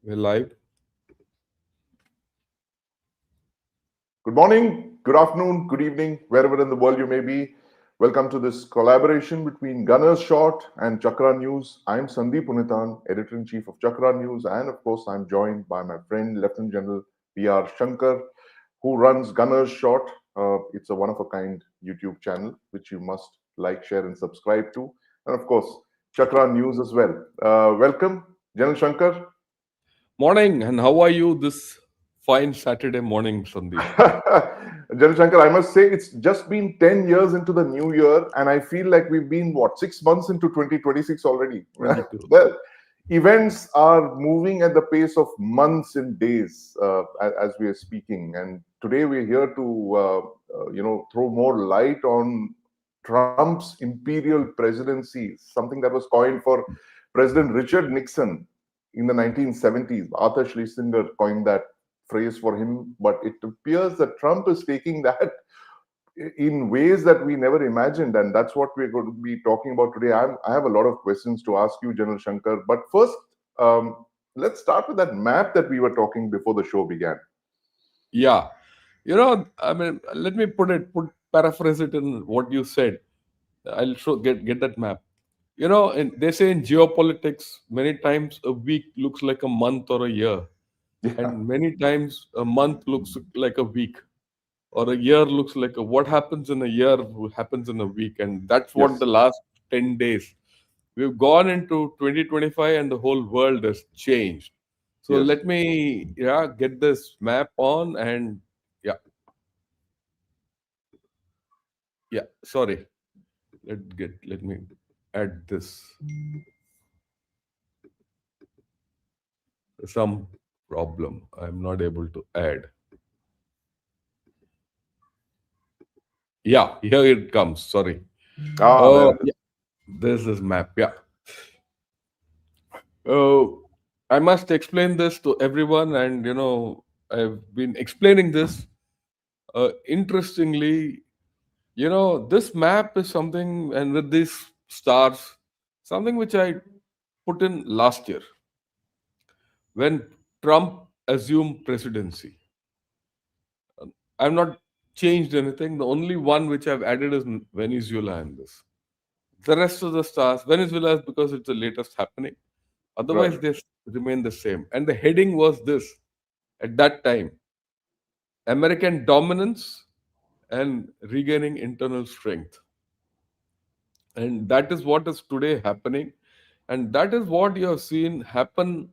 We're live. Good morning, good afternoon, good evening, wherever in the world you may be. Welcome to this collaboration between Gunners Short and Chakra News. I'm Sandeep Punitan, Editor-in-Chief of Chakra News, and of course, I'm joined by my friend Lieutenant General P.R. Shankar, who runs Gunners Short. It's a one-of-a-kind YouTube channel, which you must like, share, and subscribe to. And of course, Chakra News as well. Welcome, General Shankar. Morning, and how are you this fine Saturday morning, Sandeep? General Shankar, I must say it's just been 10 years into the new year, and I feel like we've been, 6 months into 2026 already. 22. Well, events are moving at the pace of months and days as we are speaking. And today we're here to, throw more light on Trump's imperial presidency, something that was coined for President Richard Nixon in the 1970s. Arthur Schlesinger coined that phrase for him, but it appears that Trump is taking that in ways that we never imagined, and that's what we're going to be talking about today. I have a lot of questions to ask you, General Shankar, but first, let's start with that map that we were talking before the show began. Yeah, let me paraphrase it in what you said. I'll get that map. They say in geopolitics, many times a week looks like a month or a year, Yeah. and many times a month looks like a week, or a year looks like what happens in a year happens in a week, and that's what Yes. the last 10 days. We've gone into 2025 and the whole world has changed. So Yes. let me get this map on and yeah, yeah, sorry. Let me add this. Some problem. I'm not able to add. Yeah, here it comes. Sorry. There it is. Yeah, this is map. Yeah. Oh, I must explain this to everyone, and I've been explaining this. Interestingly, this map is something, and with these stars, something which I put in last year when Trump assumed presidency. I've not changed anything. The only one which I've added is Venezuela in this. The rest of the stars, Venezuela is because it's the latest happening. Otherwise, Right. they remain the same. And the heading was this at that time: American dominance and regaining internal strength. And that is what is today happening. And that is what you have seen happen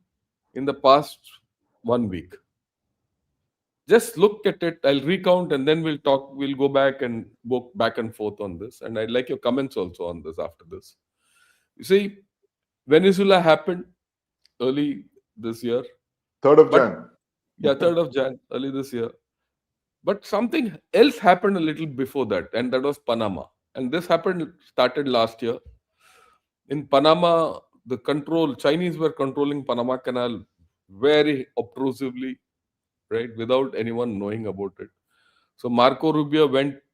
in the past 1 week. Just look at it. I'll recount and then we'll talk. We'll go back and go back and forth on this. And I'd like your comments also on this after this. You see, Venezuela happened early this year, 3rd of but Jan. yeah, 3rd of Jan, early this year. But something else happened a little before that, and that was Panama. And this started last year. In Panama, the Chinese were controlling Panama Canal very obtrusively, right, without anyone knowing about it. So Marco Rubio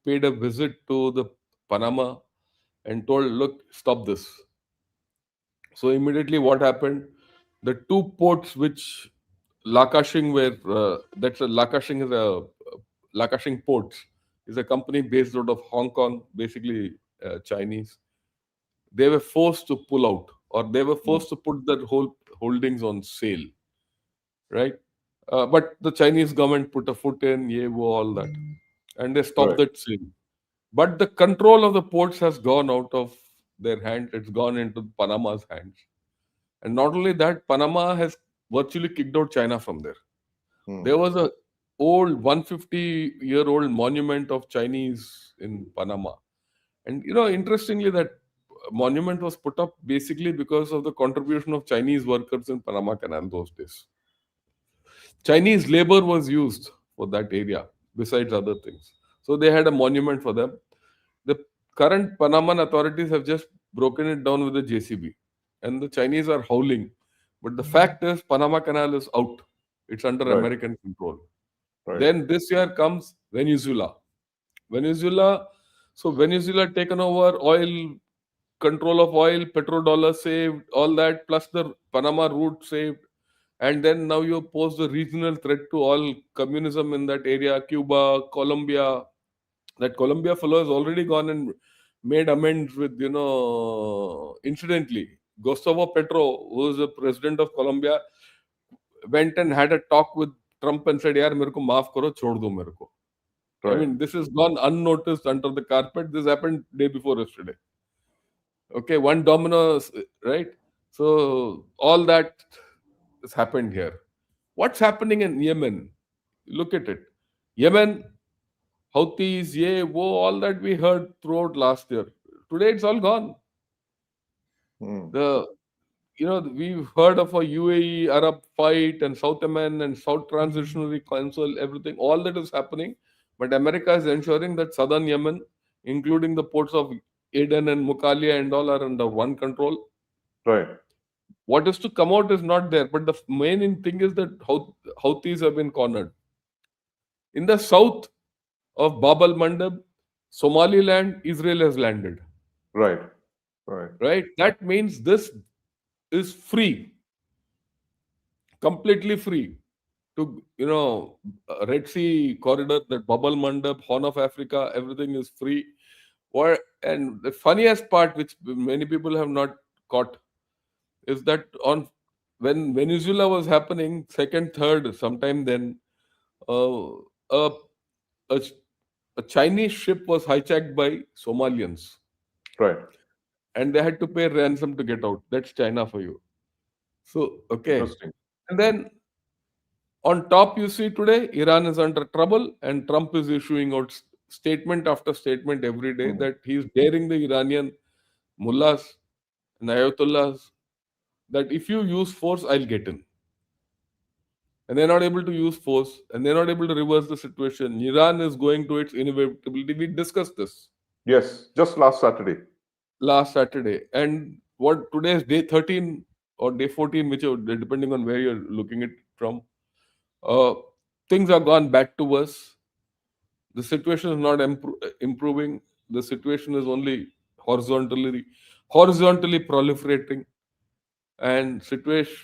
paid a visit to the Panama and told, look, stop this. So immediately what happened? The two ports which Lakashing were, Lakashing Ports is a company based out of Hong Kong, basically Chinese. They were forced to pull out, or they were Mm. forced to put their whole holdings on sale, right? But the Chinese government put a foot in, all that, and they stopped Right. that sale. But the control of the ports has gone out of their hand. It's gone into Panama's hands. And not only that, Panama has virtually kicked out China from there. Mm. There was a old 150-year-old monument of Chinese in Panama. And interestingly, that monument was put up basically because of the contribution of Chinese workers in Panama Canal those days. Chinese labor was used for that area, besides other things. So they had a monument for them. The current Panaman authorities have just broken it down with the JCB, and the Chinese are howling. But the fact is, Panama Canal is out. It's under Right. American control. Right. Then this year comes Venezuela. Venezuela, so Venezuela taken over, oil, control of oil, petrodollar saved, all that, plus the Panama route saved. And then now you pose the regional threat to all communism in that area, Cuba, Colombia. That Colombia fellow has already gone and made amends with, incidentally, Gustavo Petro, who is the president of Colombia, went and had a talk with Trump and said, "Yaar, mere ko maaf karo, chhod do mere ko." I Right. mean, this has gone unnoticed under the carpet. This happened day before yesterday. Okay, one domino, right? So all that has happened here. What's happening in Yemen? Look at it. Yemen, Houthis, ye, wo, all that we heard throughout last year. Today it's all gone. Hmm. The we've heard of a UAE Arab fight and South Yemen and South Transitionary Council, everything, all that is happening. But America is ensuring that southern Yemen, including the ports of Aden and Mukalia and all, are under one control. Right. What is to come out is not there. But the main thing is that Houthis have been cornered. In the south of Bab al Mandab, Somaliland, Israel has landed. Right. Right. Right? That means this is free, completely free to, Red Sea corridor, that Bab al Mandab, Horn of Africa, everything is free. And the funniest part, which many people have not caught, is that on when Venezuela was happening, second, third, sometime then, uh, a, a, a Chinese ship was hijacked by Somalians, Right. and they had to pay ransom to get out. That's China for you. So, okay. Interesting. And then on top, you see today, Iran is under trouble, and Trump is issuing out statement after statement every day Hmm. that he's daring the Iranian mullahs and ayatollahs that if you use force, I'll get in. And they're not able to use force, and they're not able to reverse the situation. Iran is going to its inevitability. We discussed this Yes. Just last Saturday. last Saturday. And what today is day 13 or day 14, whichever, depending on where you're looking at from. Uh, Things are gone back to worse. The situation is not improving. The situation is only horizontally proliferating. And situation,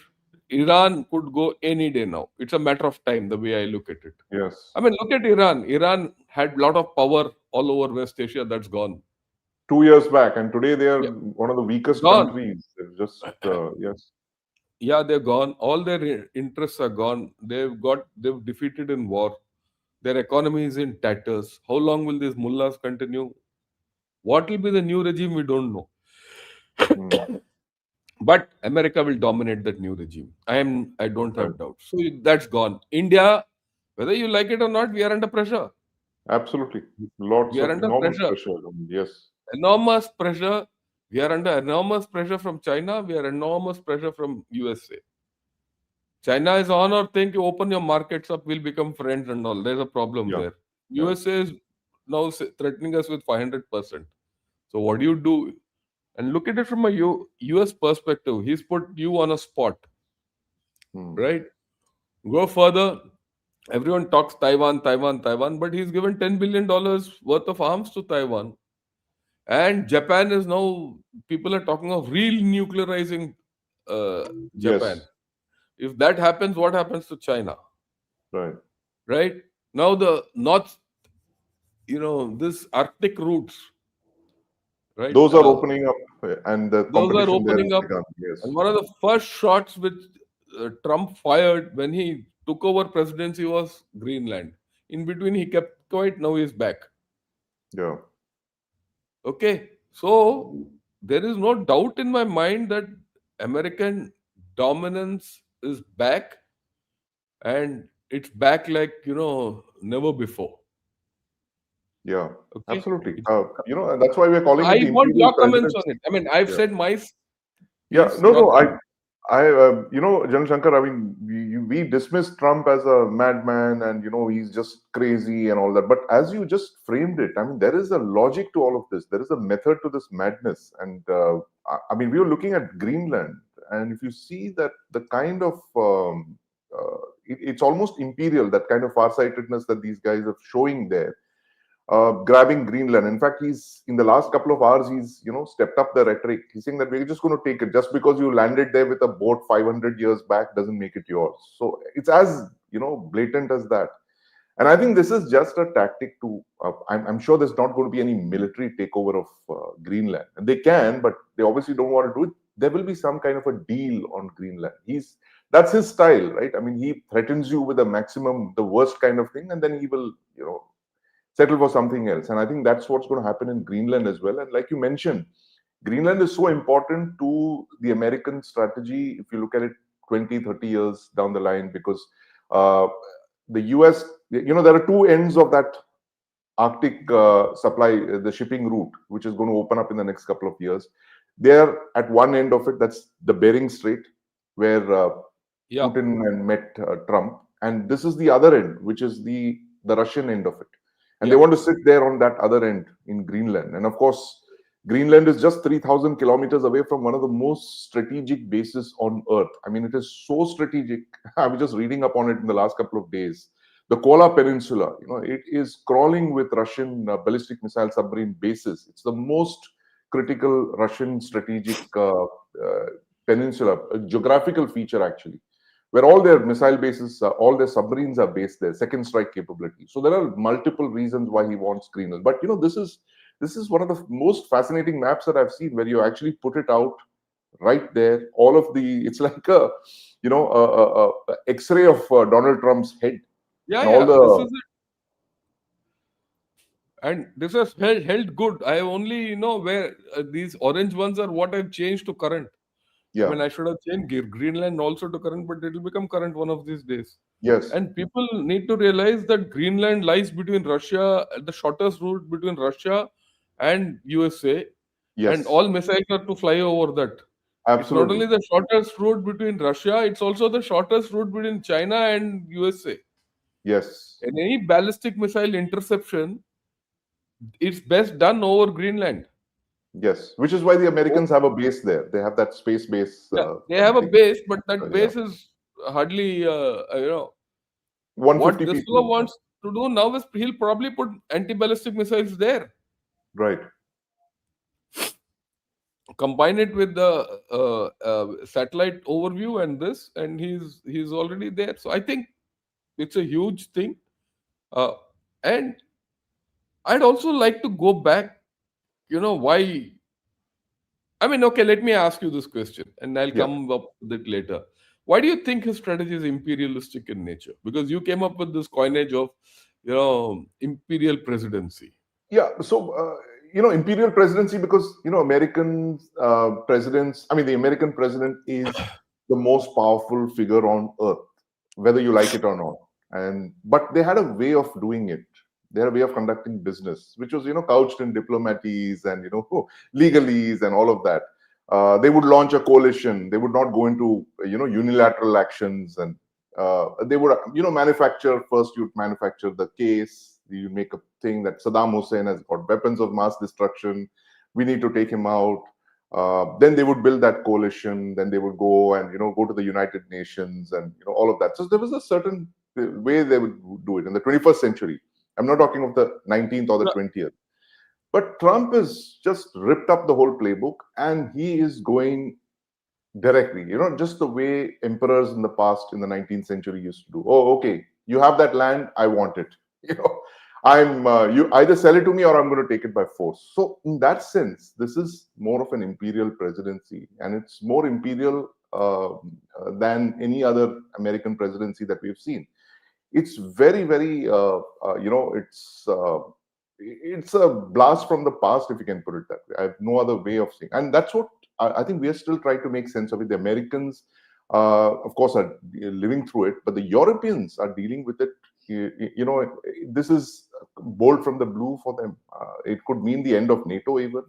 Iran could go any day now. It's a matter of time, the way I look at it. Yes. I mean, look at Iran. Iran had a lot of power all over West Asia. That's gone. 2 years back, and today they are Yeah, one of the weakest gone. countries. They're just yes. Yeah, they're gone. All their interests are gone. They've defeated in war. Their economy is in tatters. How long will these mullahs continue? What will be the new regime? We don't know. Hmm. But America will dominate that new regime. I don't Right. have doubt. So that's gone. India, whether you like it or not, we are under pressure. Absolutely. Lots We are of under enormous pressure. pressure. Yes. Enormous pressure. We are under enormous pressure from China. We are enormous pressure from USA. China is on or think you open your markets up, we'll become friends and all. There's a problem Yeah. there. Yeah. USA is now threatening us with 500%. So what do you do? And look at it from a US perspective. He's put you on a spot, Hmm. right? Go further. Everyone talks Taiwan, Taiwan, Taiwan, but he's given $10 billion worth of arms to Taiwan. And Japan is now, people are talking of real nuclearizing Japan. Yes. If that happens, what happens to China? Right. Right? Now, the North, this Arctic routes, right? Those are opening up, and the Those are competition there has opening up. begun. And Yes. one of the first shots which Trump fired when he took over presidency was Greenland. In between, he kept quiet. Now he's back. Yeah. Okay. So there is no doubt in my mind that American dominance is back, and it's back like, never before. Yeah. Okay. Absolutely. It's, And that's why we're calling it I the want Imperial your comments on Presidency. it. I mean, I've Yeah. said my Yeah. piece. No. Your No. comment. General Shankar, I mean, we dismiss Trump as a madman and, he's just crazy and all that. But as you just framed it, I mean, there is a logic to all of this. There is a method to this madness. And I mean, we were looking at Greenland. And if you see that the kind of, it's almost imperial, that kind of farsightedness that these guys are showing there. grabbing Greenland. In fact, he's in the last couple of hours, he's stepped up the rhetoric. He's saying that we're just going to take it. Just because you landed there with a boat 500 years back doesn't make it yours. So it's as blatant as that. And I think this is just a tactic to. I'm sure there's not going to be any military takeover of Greenland, and they can, but they obviously don't want to do it. There will be some kind of a deal on Greenland. That's his style, right? I mean, he threatens you with the maximum, the worst kind of thing, and then he will, settle for something else. And I think that's what's going to happen in Greenland as well. And like you mentioned, Greenland is so important to the American strategy if you look at it 20, 30 years down the line, because uh, the US, there are two ends of that Arctic supply, the shipping route, which is going to open up in the next couple of years. There, at one end of it, that's the Bering Strait, where Yeah, Putin and met Trump, and this is the other end, which is the Russian end of it, and they yeah, want to sit there on that other end in Greenland. And of course, Greenland is just 3,000 kilometers away from one of the most strategic bases on Earth. I mean, it is so strategic. I was just reading up on it in the last couple of days. The Kola Peninsula, it is crawling with Russian ballistic missile submarine bases. It's the most critical Russian strategic peninsula, a geographical feature actually, where all their missile bases, all their submarines are based there, second strike capability. So there are multiple reasons why he wants Greenland. But this is one of the most fascinating maps that I've seen, where you actually put it out right there. All of it's like a X-ray of Donald Trump's head yeah, and all yeah. This is the it, and this has held good. I only where these orange ones are what I've changed to current. I yeah, mean, I should have changed Greenland also to current, but it will become current one of these days. yes, And people need to realize that Greenland lies between Russia, the shortest route between Russia and USA, and yes, all missiles are to fly over that. It's not absolutely, only the shortest route between Russia, it's also the shortest route between China and USA. yes, And any ballistic missile interception, it's best done over Greenland. yes. Which is why the Oh, Americans have a base there. They have that space base, yeah, they have a big, base, but that yeah, base is hardly, 150 what this fellow people, wants to do now is he'll probably put anti-ballistic missiles there, right? combine it with the satellite overview and this, and he's already there. So I think it's a huge thing. Uh, and I'd also like to go back. Why? I mean, okay, let me ask you this question, and I'll Yeah, come up with it later. Why do you think his strategy is imperialistic in nature? Because you came up with this coinage of, imperial presidency. yeah. So imperial presidency, because American presidents. I mean, the American president is the most powerful figure on earth, whether you like it or not. And but they had a way of doing it. They had a way of conducting business, which was couched in diplomaties and legalese and all of that. They would launch a coalition. They would not go into unilateral actions, and they would manufacture first. You'd manufacture the case. You make a thing that Saddam Hussein has got weapons of mass destruction. We need to take him out. Then they would build that coalition. Then they would go and go to the United Nations and all of that. So there was a certain way they would do it in the 21st century. I'm not talking of the 19th or the No, 20th. But Trump has just ripped up the whole playbook, and he is going directly, just the way emperors in the past in the 19th century used to do. Oh, okay, you have that land, I want it. You know, you either sell it to me or I'm going to take it by force. So, in that sense, this is more of an imperial presidency, and it's more imperial than any other American presidency that we've seen. It's very, very, it's a blast from the past, if you can put it that way. I have no other way of saying, and that's what I think we are still trying to make sense of it. The Americans, of course, are living through it, but the Europeans are dealing with it. This is bolt from the blue for them. It could mean the end of NATO even.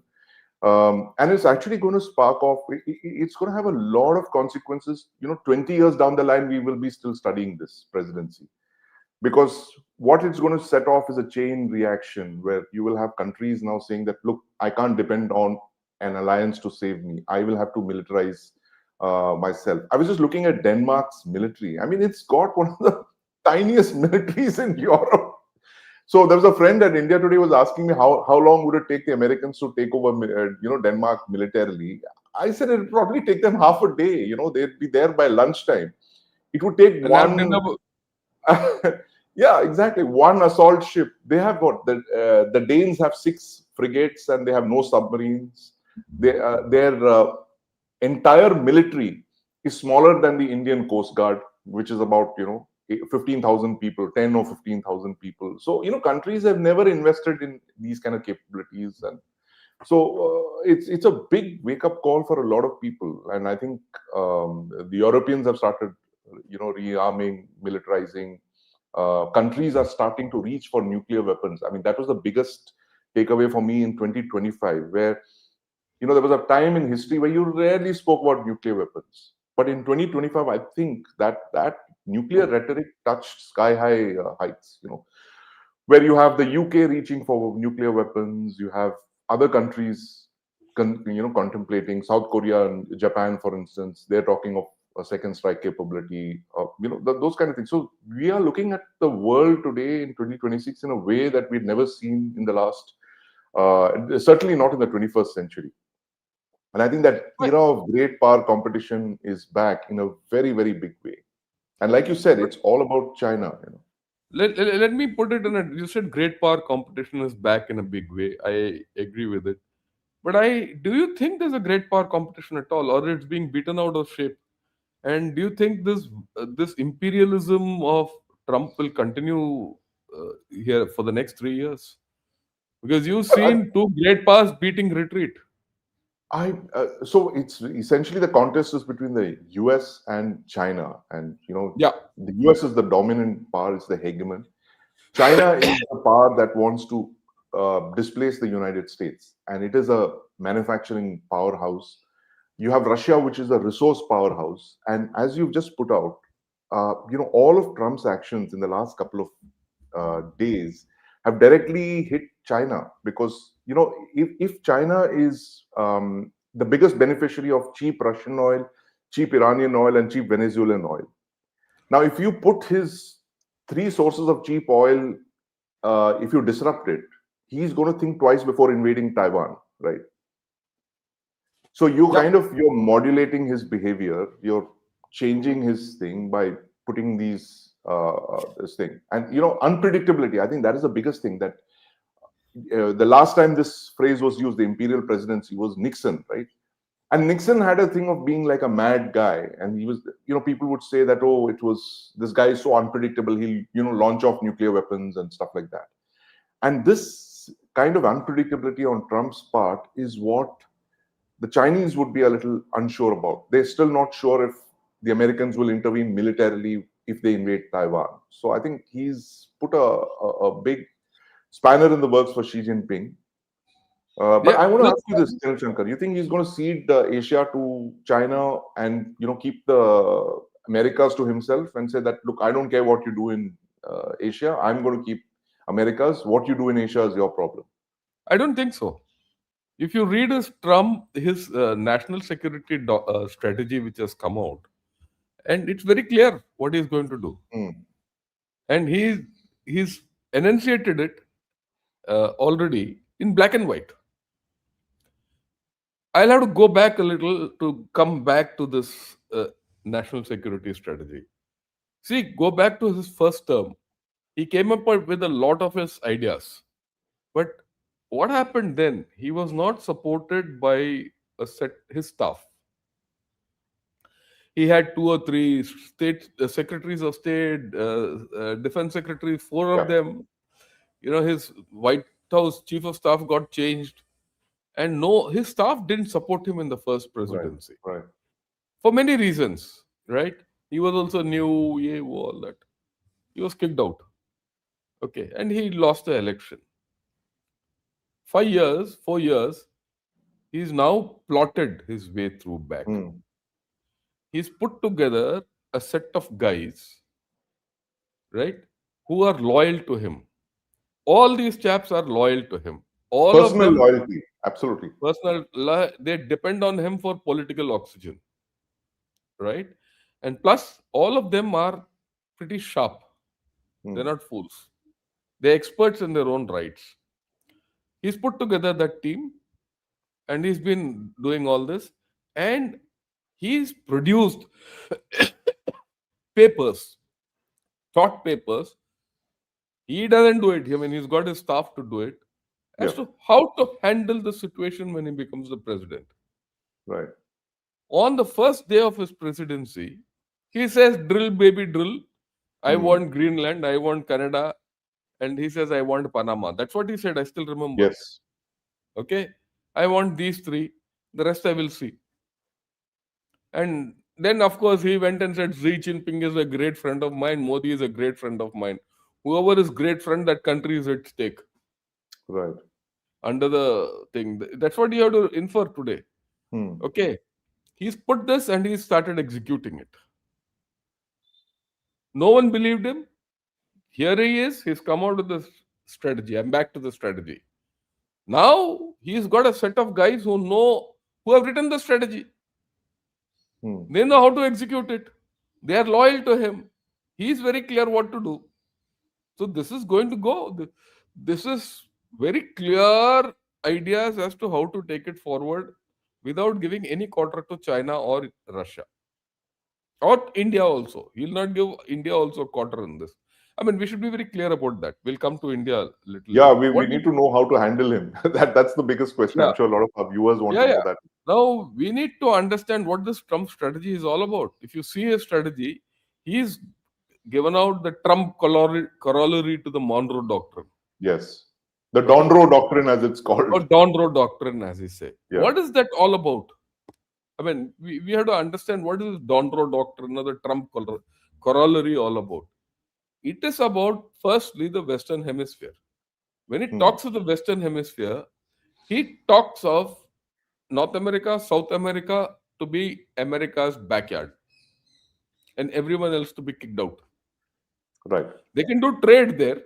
And it's actually going to spark off. It's going to have a lot of consequences. 20 years down the line, we will be still studying this presidency, because what it's going to set off is a chain reaction where you will have countries now saying that, look, I can't depend on an alliance to save me. I will have to militarize myself. I was just looking at Denmark's military. I mean, it's got one of the tiniest militaries in Europe. So there was a friend at India Today was asking me how long would it take the Americans to take over Denmark militarily. I said it would probably take them half a day. They'd be there by lunchtime. It would take and have dinner. one. Yeah, exactly. One assault ship. They have what the Danes have 6 frigates and they have no submarines. Their entire military is smaller than the Indian Coast Guard, which is about 15,000 people, 10 or 15,000 people. So countries have never invested in these kind of capabilities, and so it's a big wake up call for a lot of people. And I think the Europeans have started rearming, militarizing. Countries are starting to reach for nuclear weapons. I mean, that was the biggest takeaway for me in 2025, where there was a time in history where you rarely spoke about nuclear weapons. But in 2025, I think that nuclear rhetoric touched sky high heights. Where you have the UK reaching for nuclear weapons, you have other countries, contemplating. South Korea and Japan, for instance, they're talking of a second strike capability, those kind of things. So we are looking at the world today in 2026 in a way that we've never seen in the last, certainly not in the 21st century. And I think that But, era of great power competition is back in a very, very big way. And like you said, but it's all about China. let me put it in a. You said great power competition is back in a big way. I agree with it. But do you think there's a great power competition at all, or it's being beaten out of shape? And do you think this imperialism of Trump will continue here for the next 3 years? Because you've Well, seen two great powers beating retreat. so it's essentially the contest is between the US and China. And, Yeah, the US is the dominant power, is the hegemon. China is the power that wants to displace the United States, and it is a manufacturing powerhouse. You have Russia, which is a resource powerhouse, and as you've just put out, all of Trump's actions in the last couple of days have directly hit China, because if China is the biggest beneficiary of cheap Russian oil, cheap Iranian oil, and cheap Venezuelan oil. Now, if you put his three sources of cheap oil, if you disrupt it, he's going to think twice before invading Taiwan, right? So yeah. you're modulating his behavior, you're changing his thing by putting these this thing, and unpredictability. I think that is the biggest thing. That the last time this phrase was used, the Imperial Presidency, was Nixon, right? And Nixon had a thing of being like a mad guy, and he was, people would say that, oh, it was, this guy is so unpredictable, he'll launch off nuclear weapons and stuff like that. And this kind of unpredictability on Trump's part is what the Chinese would be a little unsure about. They're still not sure if the Americans will intervene militarily if they invade Taiwan. So I think he's put a big spanner in the works for Xi Jinping. But Yeah, I want to ask plus, you this, Sunil Shankar. You think he's going to cede Asia to China and keep the Americas to himself and say that, look, I don't care what you do in Asia. I'm going to keep Americas. What you do in Asia is your problem. I don't think so. If you read his national security strategy, which has come out, and it's very clear what he's going to do, Hmm. and he's enunciated it already in black and white. I'll have to go back a little to come back to this national security strategy. See, go back to his first term. He came up with a lot of his ideas. But what happened then? He was not supported by his staff. He had two or three state secretaries of state, defense secretaries, four of Yeah. them. His White House chief of staff got changed. And no, his staff didn't support him in the first Right. presidency Right. for many reasons, right? He was also new, yeah, all that. He was kicked out. Okay, and he lost the election. 5 years, 4 years, he's now plotted his way through back. Hmm. He's put together a set of guys, right, who are loyal to him. All these chaps are loyal to him. All of Personal them loyalty. Absolutely. they depend on him for political oxygen, right? And plus, all of them are pretty sharp. They're Hmm. not fools. They're experts in their own rights. He's put together that team and he's been doing all this. And he's produced papers, thought papers. He doesn't do it. I mean, he's got his staff to do it Yeah. as to how to handle the situation when he becomes the president. Right. On the first day of his presidency, he says, drill, baby, drill. I Hmm. want Greenland, I want Canada, and he says, I want Panama. That's what he said. I still remember. Yes. Okay. I want these three. The rest I will see. And then, of course, he went and said, Xi Jinping is a great friend of mine. Modi is a great friend of mine. Whoever is great friend, that country is at stake Right. under the thing. That's what you have to infer today. Hmm. Okay. He's put this and he started executing it. No one believed him. Here he is. He's come out with the strategy. I'm back to the strategy. Now he's got a set of guys who have written the strategy. Hmm. They know how to execute it. They are loyal to him. He's very clear what to do. So this is going to go. This is very clear ideas as to how to take it forward without giving any quarter to China or Russia or India also. He'll not give India also a quarter in this. I mean, we should be very clear about that. We'll come to India a little Yeah, later. we What need do to know how to handle him. That's the biggest question. yeah, I'm sure a lot of our viewers want yeah, to yeah. know that. Now we need to understand what this Trump strategy is all about. If you see his strategy, he's given out the Trump corollary to the Monroe Doctrine. Yes. The Okay, Donroe Doctrine, as it's called. or Donroe Doctrine, as he say. Yeah. What is that all about? I mean, we have to understand what is Donroe Doctrine or the Trump corollary all about. It is about firstly the Western Hemisphere. When he Hmm. talks of the Western Hemisphere, he talks of North America, South America to be America's backyard and everyone else to be kicked out. Right. They can do trade there.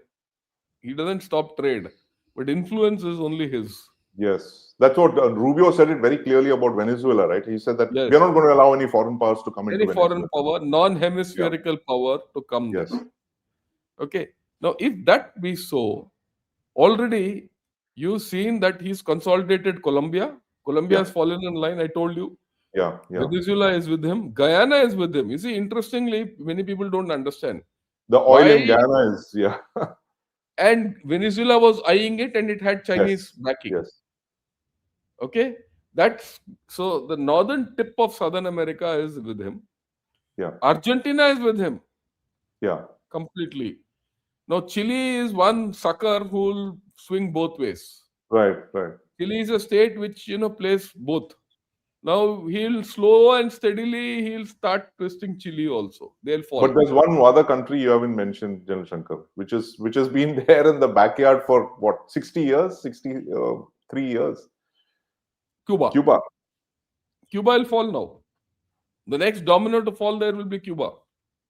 He doesn't stop trade, but influence is only his. Yes. That's what Rubio said it very clearly about Venezuela, right? He said that we are Yes. not going to allow any foreign powers to come into Any foreign Venezuela. power, Yeah. non-hemispherical power to come there. Yes. Okay. Now, if that be so, already you've seen that he's consolidated Colombia. Colombia Yeah. has fallen in line. I told you. Yeah. Yeah. Venezuela is with him. Guyana is with him. You see, interestingly, many people don't understand The oil in why. Ghana is, yeah. And Venezuela was eyeing it, and it had Chinese Yes. backing. Yes. Okay, that's so the northern tip of Southern America is with him. Yeah. Argentina is with him Yeah. completely. Now Chile is one sucker who will swing both ways. Right. Right. Chile is a state which plays both. Now he'll slow and steadily he'll start twisting Chile also. They'll But fall. there's one other country you haven't mentioned, General Shankar, which has been there in the backyard for what, 60 years, 63 years. Cuba. Cuba. Cuba will fall now. The next domino to fall there will be Cuba.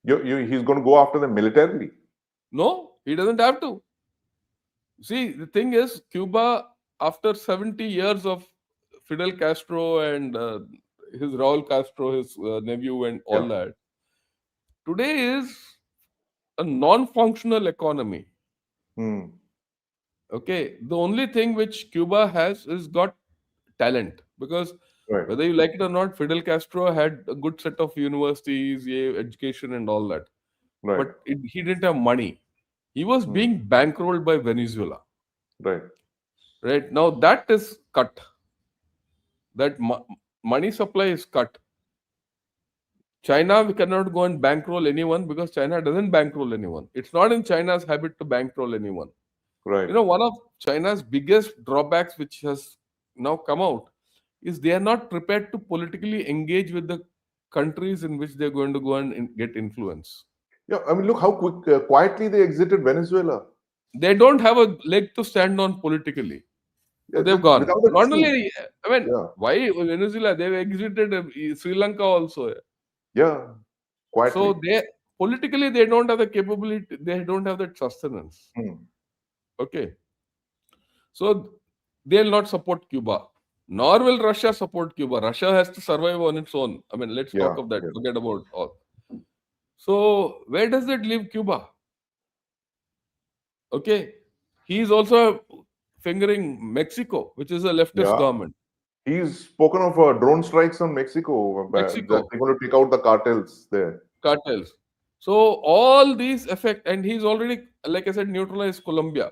He's going to go after them militarily. No, he doesn't have to. See, the thing is, Cuba, after 70 years of Fidel Castro and his Raul Castro, his nephew, and all Yeah. that, today is a non functional economy. Hmm. Okay. The only thing which Cuba has is got talent because Right. whether you like it or not, Fidel Castro had a good set of universities, yeah, education, and all that. Right. But he didn't have money. He was Hmm. being bankrolled by Venezuela. Right. Right now, that is cut. That money supply is cut. China, we cannot go and bankroll anyone because China doesn't bankroll anyone. It's not in China's habit to bankroll anyone. Right. One of China's biggest drawbacks, which has now come out, is they are not prepared to politically engage with the countries in which they're going to go and get influence. Yeah. I mean, look how quietly they exited Venezuela. They don't have a leg to stand on politically. So Yeah, they've gone. without a Not truce. only, I mean, Yeah. why Venezuela? They've exited Sri Lanka also. Yeah. Quietly. So they politically they don't have the capability. They don't have that sustenance. Hmm. Okay, so they'll not support Cuba. Nor will Russia support Cuba. Russia has to survive on its own. I mean, let's Yeah. talk of that. Yeah. Forget about all. So where does that leave Cuba? Okay, he is also fingering Mexico, which is a leftist Yeah. government. He's spoken of drone strikes on Mexico, that Mexico they're going to take out the cartels there. cartels. So all these affect, and he's already, like I said, neutralized Colombia.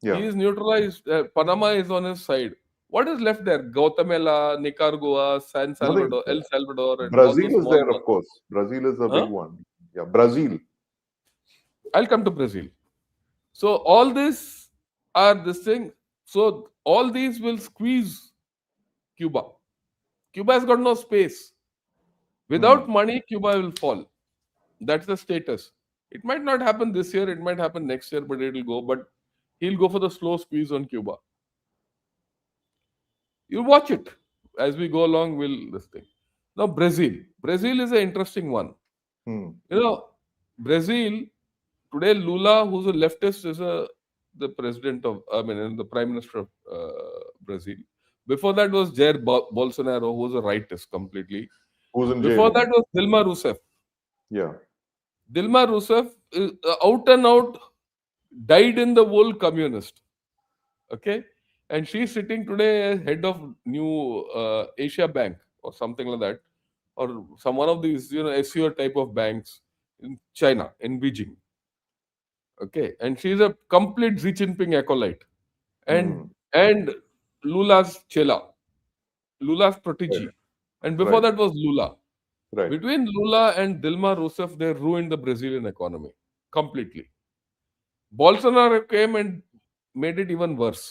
Yeah. He is neutralized. Panama is on his side. What is left there? Guatemala, Nicaragua, San Nothing. Salvador, El Salvador, and all those Brazil is small there, of ones. course. Brazil is a big Huh? one. Yeah, Brazil. I'll come to Brazil. So all this are this thing. So all these will squeeze Cuba. Cuba has got no space. Without Hmm. money, Cuba will fall. That's the status. It might not happen this year, it might happen next year, but it'll go. But he'll go for the slow squeeze on Cuba. You watch it as we go along. Will this thing now? Brazil. Brazil is an interesting one. Hmm. You know, Brazil today. Lula, who's a leftist, is the president of. I mean, the prime minister of Brazil. Before that was Jair Bolsonaro, who was a rightist completely. Who's in Before jail? that was Dilma Rousseff. Yeah. Dilma Rousseff is out and out died in the wool communist. Okay, and she's sitting today as head of new Asia Bank or something like that, or some one of these SEO type of banks in China in Beijing. Okay, and she's a complete Xi Jinping acolyte, and Hmm. and Lula's chela, Lula's Right. protege, and before Right. that was Lula. Right. Between Lula and Dilma Rousseff, they ruined the Brazilian economy completely. Bolsonaro came and made it even worse.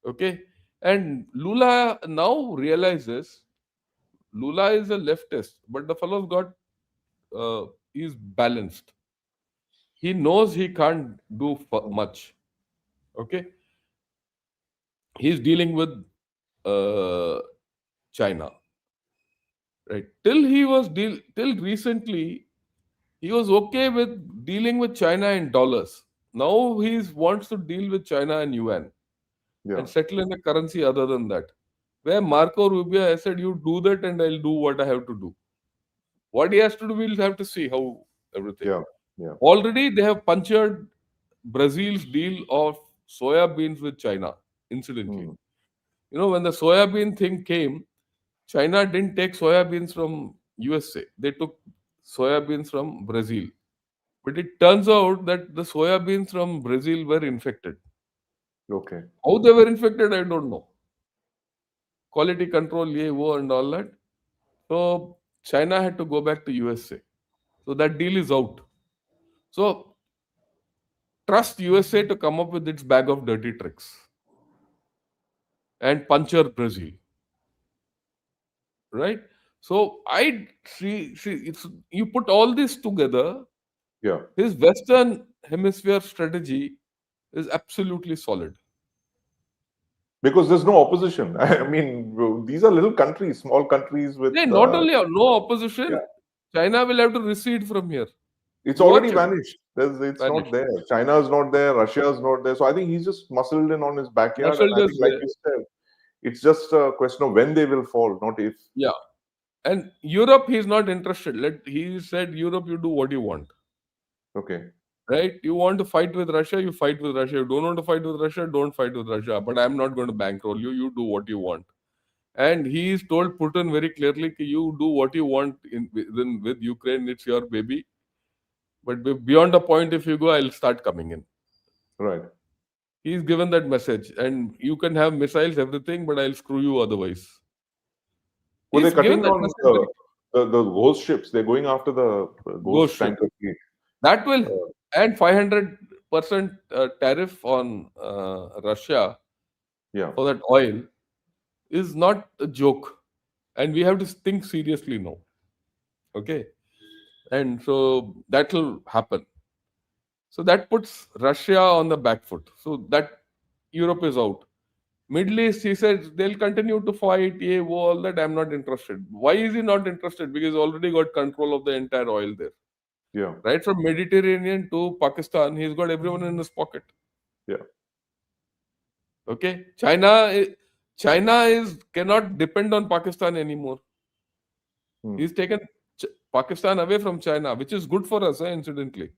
Okay. And Lula now realizes Lula is a leftist, but the fellow's got he's balanced. He knows he can't do much. Okay. He's dealing with uh, China. Right. Till recently, he was okay with dealing with China in dollars. Now he wants to deal with China in yuan Yeah. and settle in a currency other than that. Where Marco Rubio has said, "You do that, and I'll do what I have to do." What he has to do, we'll have to see how everything. Yeah. Yeah. Already, they have punctured Brazil's deal of soya beans with China, incidentally. Hmm. When the soya bean thing came, China didn't take soya beans from USA. They took soya beans from Brazil. But it turns out that the soya beans from Brazil were infected. Okay. How they were infected, I don't know. Quality control, ye, wo, and all that. So China had to go back to USA. So that deal is out. So trust USA to come up with its bag of dirty tricks and puncture Brazil, right? So I see it's you put all this together, Yeah. his Western Hemisphere strategy is absolutely solid. Because there's no opposition. I mean, these are little countries, small countries with. They not only have no Yeah. opposition, China will have to recede from here. It's You already watch it, vanished. It's not vanished. there. China is not there. Russia is not there. So I think he's just muscled in on his backyard. And Muscle I think, is like there. you said, it's just a question of when they will fall, not if. Yeah. And Europe, he's not interested. He said, Europe, you do what you want. Okay. Right? You want to fight with Russia, you fight with Russia. You don't want to fight with Russia, don't fight with Russia. But I'm not going to bankroll you. You do what you want. And he's told Putin very clearly, "Ki you do what you want with Ukraine. It's your baby. But beyond a point, if you go, I'll start coming in." Right. He's given that message. And you can have missiles, everything, but I'll screw you otherwise. Well, they're He's given cutting that on message very the ghost ships. They're going after the ghost ghost ship. tanker fleet. That will, Uh, and 500% tariff on Russia yeah. for that oil is not a joke. And we have to think seriously now. Okay. And so that will happen. So that puts Russia on the back foot. So that Europe is out. Middle East, he said they'll continue to fight, yeah, all that. I'm not interested. Why is he not interested? Because he's already got control of the entire oil there. Yeah. Right from Mediterranean to Pakistan, he's got everyone in his pocket. Yeah. Okay, China is cannot depend on Pakistan anymore. Hmm. He's taken Pakistan away from China, which is good for us, incidentally.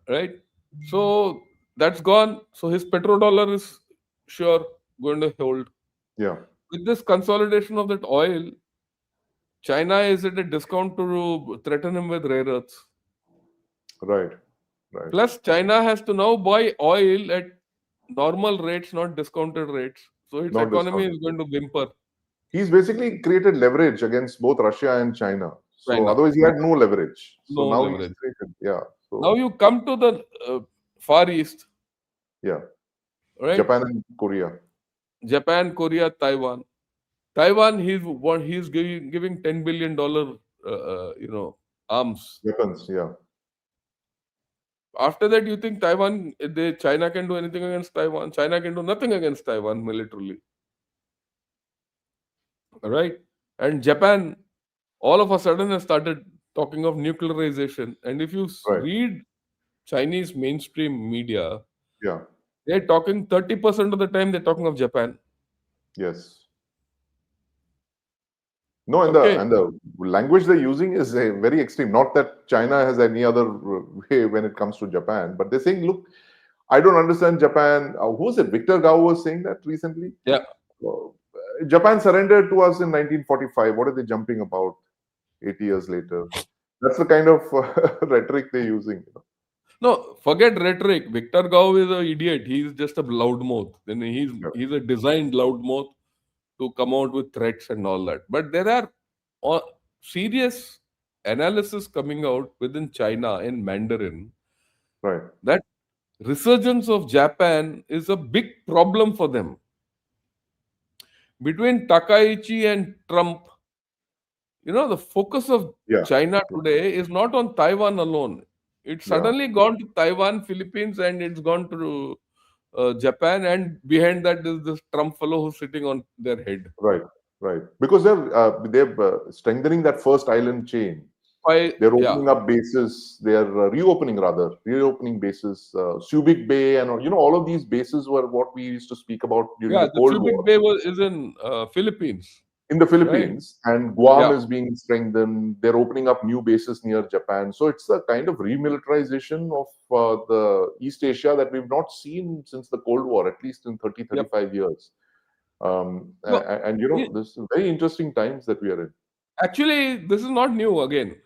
right? So that's gone. So his petrodollar is sure going to hold. Yeah. With this consolidation of that oil, China is at a discount to threaten him with rare earths. Right. Right. Plus, China has to now buy oil at normal rates, not discounted rates. So its Not economy discounted. is going to whimper. He's basically created leverage against both Russia and China. So China, otherwise he yeah, had no leverage. So no now he's leverage. created. Yeah. Now So you come to the Far East, yeah. right? Japan and Korea. Japan, Korea, Taiwan. Taiwan, he's giving $10 billion, arms. Weapons. Yeah. After that, you think China can do anything against Taiwan? China can do nothing against Taiwan militarily, right? And Japan, all of a sudden, has started talking of nuclearization. And if you Right. read Chinese mainstream media, Yeah. they're talking 30% of the time they're talking of Japan. Yes. No, Okay, and the language they're using is very extreme. Not that China has any other way when it comes to Japan, but they're saying, "Look, I don't understand Japan." Who was it? Victor Gao was saying that recently. yeah. Uh, Japan surrendered to us in 1945. What are they jumping about 80 years later? That's the kind of rhetoric they're using. No, forget rhetoric. Victor Gao is an idiot. He's just a loudmouth. Then he's a designed loudmouth to come out with threats and all that. But there are uh, serious analysis coming out within China in Mandarin Right. that resurgence of Japan is a big problem for them. Between Takaichi and Trump, the focus of Yeah. China Yeah. today is not on Taiwan alone. It's Yeah. suddenly gone to Taiwan, Philippines, and it's gone to Japan, and behind that is this Trump fellow who's sitting on their head. Right. Right. Because they're strengthening that first island chain. Why? They're Yeah, opening up bases. They're reopening bases. Subic Bay and all of these bases were what we used to speak about during yeah. the The Cold Subic War Bay is in Philippines, in the right? Philippines, and Guam Yeah, is being strengthened. They're opening up new bases near Japan. So it's a kind of remilitarization of the East Asia that we've not seen since the Cold War, at least in 30, yep. 35 years. No, And it, this is very interesting times that we are in. actually, this is not new. Again,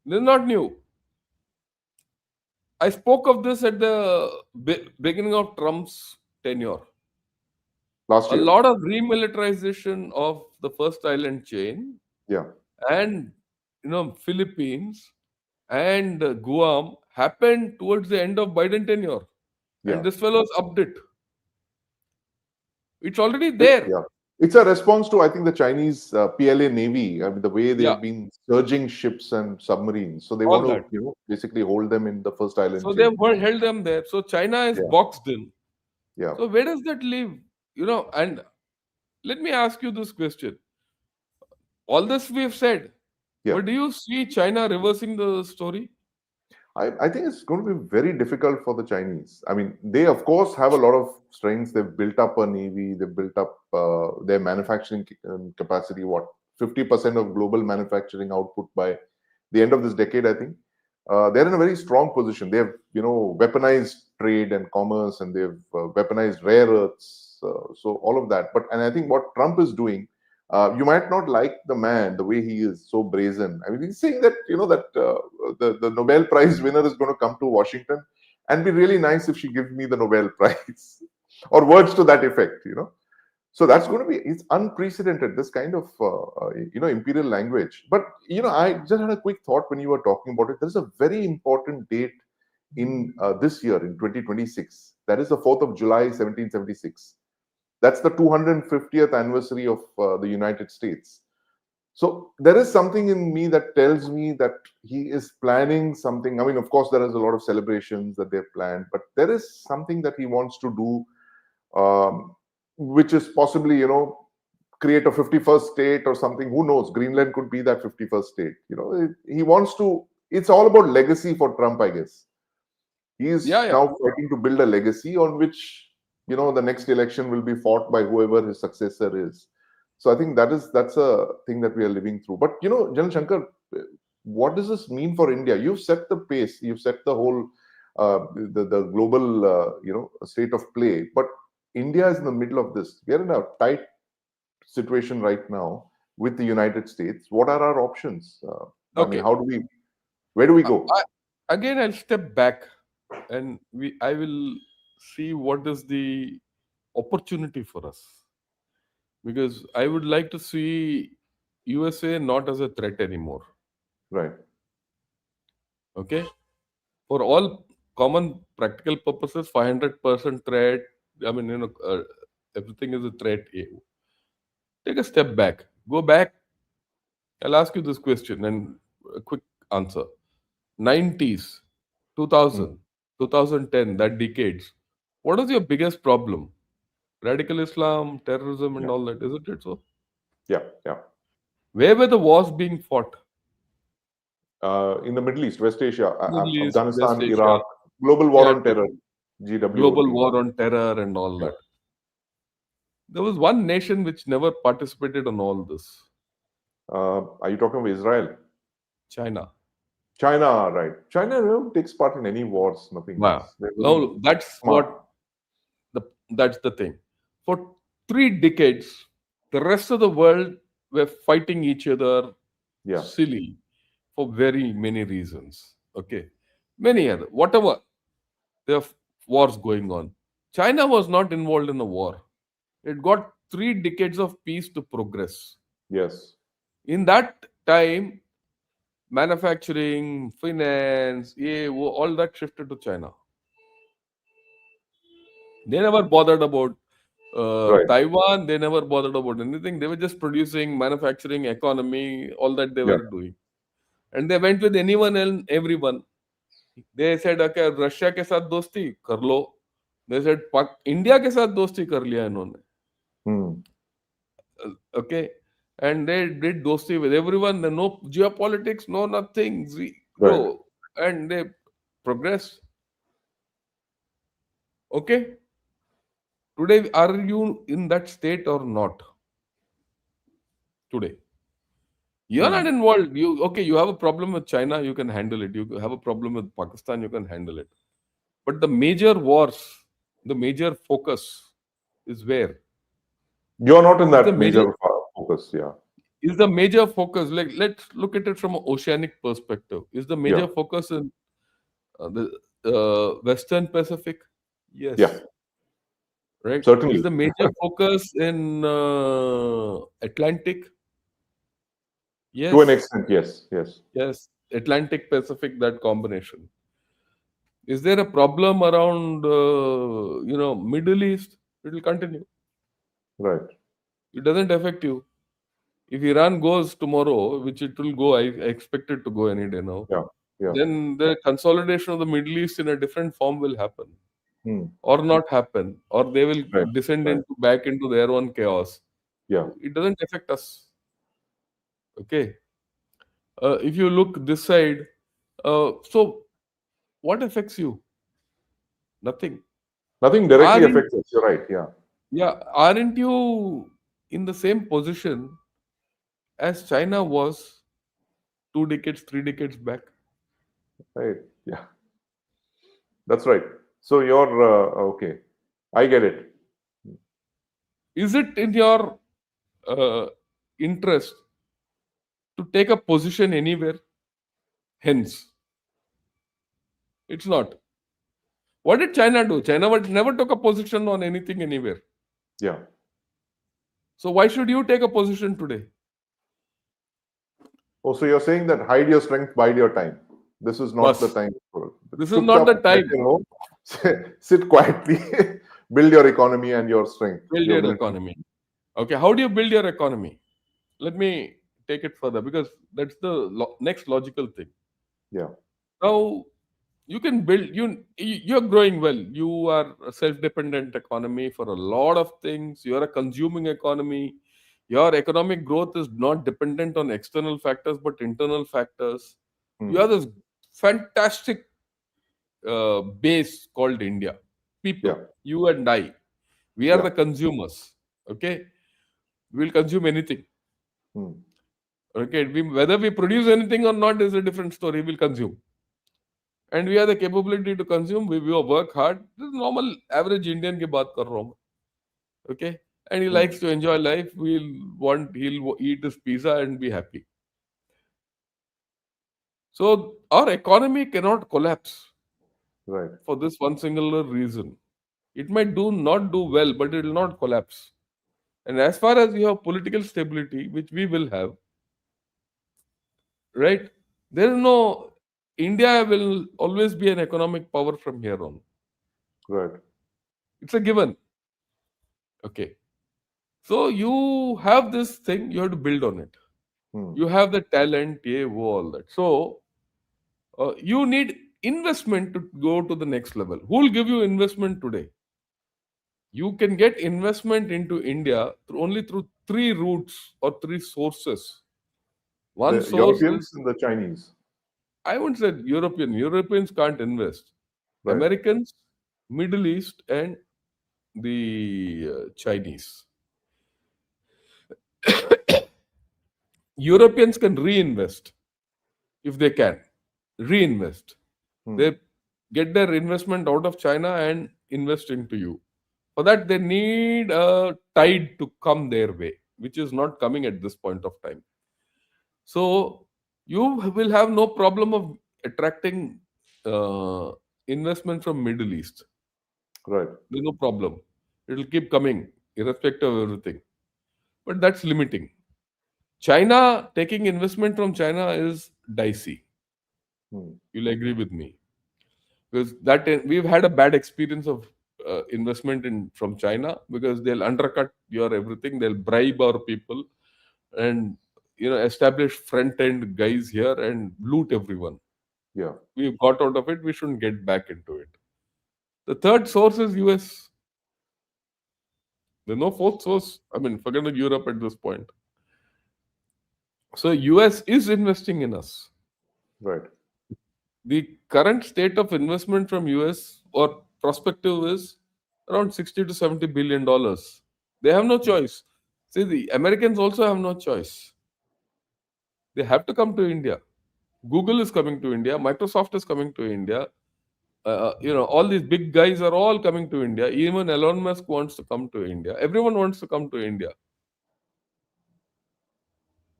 this is not new. I spoke of this at the beginning of Trump's tenure. Last A year. lot of remilitarization of the first island chain Yeah. and Philippines and Guam happened towards the end of Biden tenure, and Yeah. this fellow's upped it. It's already there. Yeah. It's a response to, I think, the Chinese PLA Navy. I mean, the way Yeah, they've been surging ships and submarines. So they all want that. to, basically hold them in the first island So they chain. held them there. So China is Yeah. boxed in. Yeah. So where does that leave? And let me ask you this question. All this we've said, Yeah. but do you see China reversing the story? I think it's going to be very difficult for the Chinese. I mean, they of course have a lot of strengths. They've built up a navy. They've built up their manufacturing capacity. What 50% of global manufacturing output by the end of this decade, I think. They're in a very strong position. They have, weaponized trade and commerce, and they've weaponized rare earths. So all of that. And I think what Trump is doing, you might not like the man, the way he is so brazen. I mean, he's saying that that the Nobel Prize winner is going to come to Washington, and be really nice if she gives me the Nobel Prize, or words to that effect. So that's going to it's unprecedented, this kind of imperial language. But I just had a quick thought when you were talking about it. There's a very important date in this year, in 2026. That is the 4th of July 1776. That's the 250th anniversary of the United States. So there is something in me that tells me that he is planning something. I mean, of course, there is a lot of celebrations that they've planned, but there is something that he wants to do, which is possibly, create a 51st state or something. Who knows? Greenland could be that 51st state. He wants to. It's all about legacy for Trump, I guess. He Yeah, is yeah. now fighting to build a legacy on which the next election will be fought by whoever his successor is. So I think that's a thing that we are living through. But Jan Shankar, what does this mean for India? You've set the pace. You've set the whole the global state of play. But India is in the middle of this. We are in a tight situation right now with the United States. What are our options? I mean, Okay. where do we I, go? again, I'll step back, and I will see what is the opportunity for us, because I would like to see USA not as a threat anymore. Right, Okay, for all common practical purposes, 500% threat. I mean, everything is a threat. Take a step back. Go back. I'll ask you this question and a quick answer. 90s, mm, 2000, 2010, that decades. What is your biggest problem? Radical Islam, terrorism, and yeah, all that. Isn't it so? yeah, yeah. Where were the wars being fought? In the Middle East, West Asia, Middle East, West Afghanistan, Asia. Iraq, global war Yeah, on terror, global GWOT. war on terror and all Yeah. that. There was one nation which never participated on all this. Are you talking about Israel? China. China, right? China never takes part in any wars, nothing Wow. else. They're very Now that's smart. the that's the thing. For 3 decades, the rest of the world were fighting each other Yeah. silly for very many reasons. Okay. Many other whatever there are wars going on. China was not involved in a war. It got 3 decades of peace to progress. Yes. In that time, manufacturing, finance, all that shifted to China. They never bothered about Right. Taiwan. They never bothered about anything. They were just producing, manufacturing, economy, all that they Yeah. were doing. And they went with anyone and everyone. They said, okay, Russia के साथ दोस्ती कर लो. They said, India के साथ दोस्ती कर लिया इन्होंने. Hmm. Okay, and they did dosti with everyone. There no geopolitics, no nothing. Right. Bro, and they progress. Okay, today are you in that state or not? Today you're not Hmm. involved. You okay? You have a problem with China, you can handle it. You have a problem with Pakistan, you can handle it. But the major wars, the major focus is where You're not in is the that major major focus. Yeah. is the major focus. Like let's look at it from an oceanic perspective. Is the Yeah. major focus in the Western Pacific? Yeah. Yes. Right. Is Certainly. the major focus in Atlantic? To an Yes. extent, yes. Yes. Yes. Atlantic Pacific, that combination. Is there a problem around, Middle East? It will continue. Right. It doesn't affect you. If Iran goes tomorrow, which it will go, I expect it to go any day now, Yeah. Yeah. then the consolidation of the Middle East in a different form will happen. Hmm. Or not happen, or they will Right. descend Right. into back into their own chaos. Yeah. It doesn't affect us. Okay. If you look this side, so what affects you? Nothing. Nothing directly Aren't affects us. You're right. Yeah. yeah? Aren't you in the same position as China was 2 decades, 3 decades back? Right. Yeah. That's right. So you're okay. I get it. Is it in your uh, interest to take a position anywhere? Hence, it's not. What did China do? China never took a position on anything anywhere. Yeah. So why should you take a position today? Oh, so you're saying that hide your strength, bide your time. This is not the Bus. time for This is chup not chap the at time. your home, sit quietly, build your economy and your strength, Build your your military. economy. Okay, how do you build your economy? Let me take it further because that's the next logical thing. Yeah. Now you can build you're growing well. You are a self-dependent economy for a lot of things. You're a consuming economy. Your economic growth is not dependent on external factors but internal factors. You Hmm. have this fantastic base called India. People, Yeah. you and I, we are Yeah. the consumers. Okay, we'll consume anything. Hmm. Okay, whether we produce anything or not is a different story. We'll consume, and we have the capability to consume. We will work hard. This is normal average Indian की बात कर रहा हूँ मैं. Okay, and he Hmm. likes to enjoy life. He'll eat his pizza and be happy. So our economy cannot collapse Right. for this one singular reason. It might do not do well, but it will not collapse. And as far as you have political stability, which we will have, right? There is no India will always be an economic power from here on. Right. It's a given. Okay. So you have this thing, you have to build on it. Hmm. You have the talent, yeah, all that. So you need investment to go to the next level. Who will give you investment today? You can get investment into India only through three routes or three sources. One The source Europeans is, and the Chinese. I wouldn't say European. Europeans can't invest. Right. Americans, Middle East, and the Chinese. Europeans can reinvest if they can. Reinvest. Hmm. They get their investment out of China and invest into you. For that, they need a tide to come their way, which is not coming at this point of time. So you will have no problem of attracting uh, investment from Middle East. Right. There's no problem. It will keep coming, irrespective of everything. But that's limiting. China taking investment from China is dicey. Hmm. You'll agree with me because that we've had a bad experience of investment in from China because they'll undercut your everything. They'll bribe our people and establish front end guys here and loot everyone. Yeah. We've got out of it. We shouldn't get back into it. The third source is US. There's no fourth source. I mean, forget Europe at this point. So US is investing in us. Right. The current state of investment from US or prospective is around 60 to 70 billion dollars. They have no choice. See, the Americans also have no choice. They have to come to India. Google is coming to India. Microsoft is coming to India. All these big guys are all coming to India. Even Elon Musk wants to come to India. Everyone wants to come to India.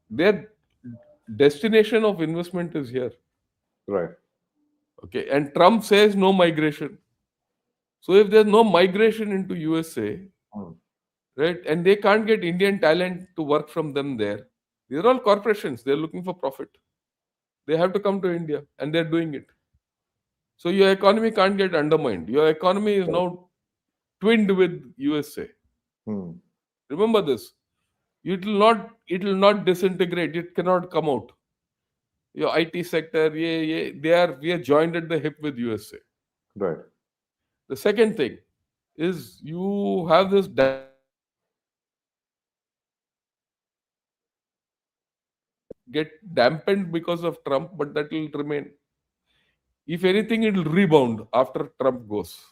Their destination of investment is here. Right. Okay, and Trump says no migration. So if there's no migration into USA, Hmm. right, and they can't get Indian talent to work from them there, these are all corporations. They're looking for profit. They have to come to India, and they're doing it. So your economy can't get undermined. Your economy is Right. now twinned with USA. Hmm. Remember this. It will not disintegrate. It cannot come out. Your IT sector, yeah, yeah, we are joined at the hip with USA. Right. The second thing is you have this get dampened because of Trump, but that will remain. If anything, it will rebound after Trump goes.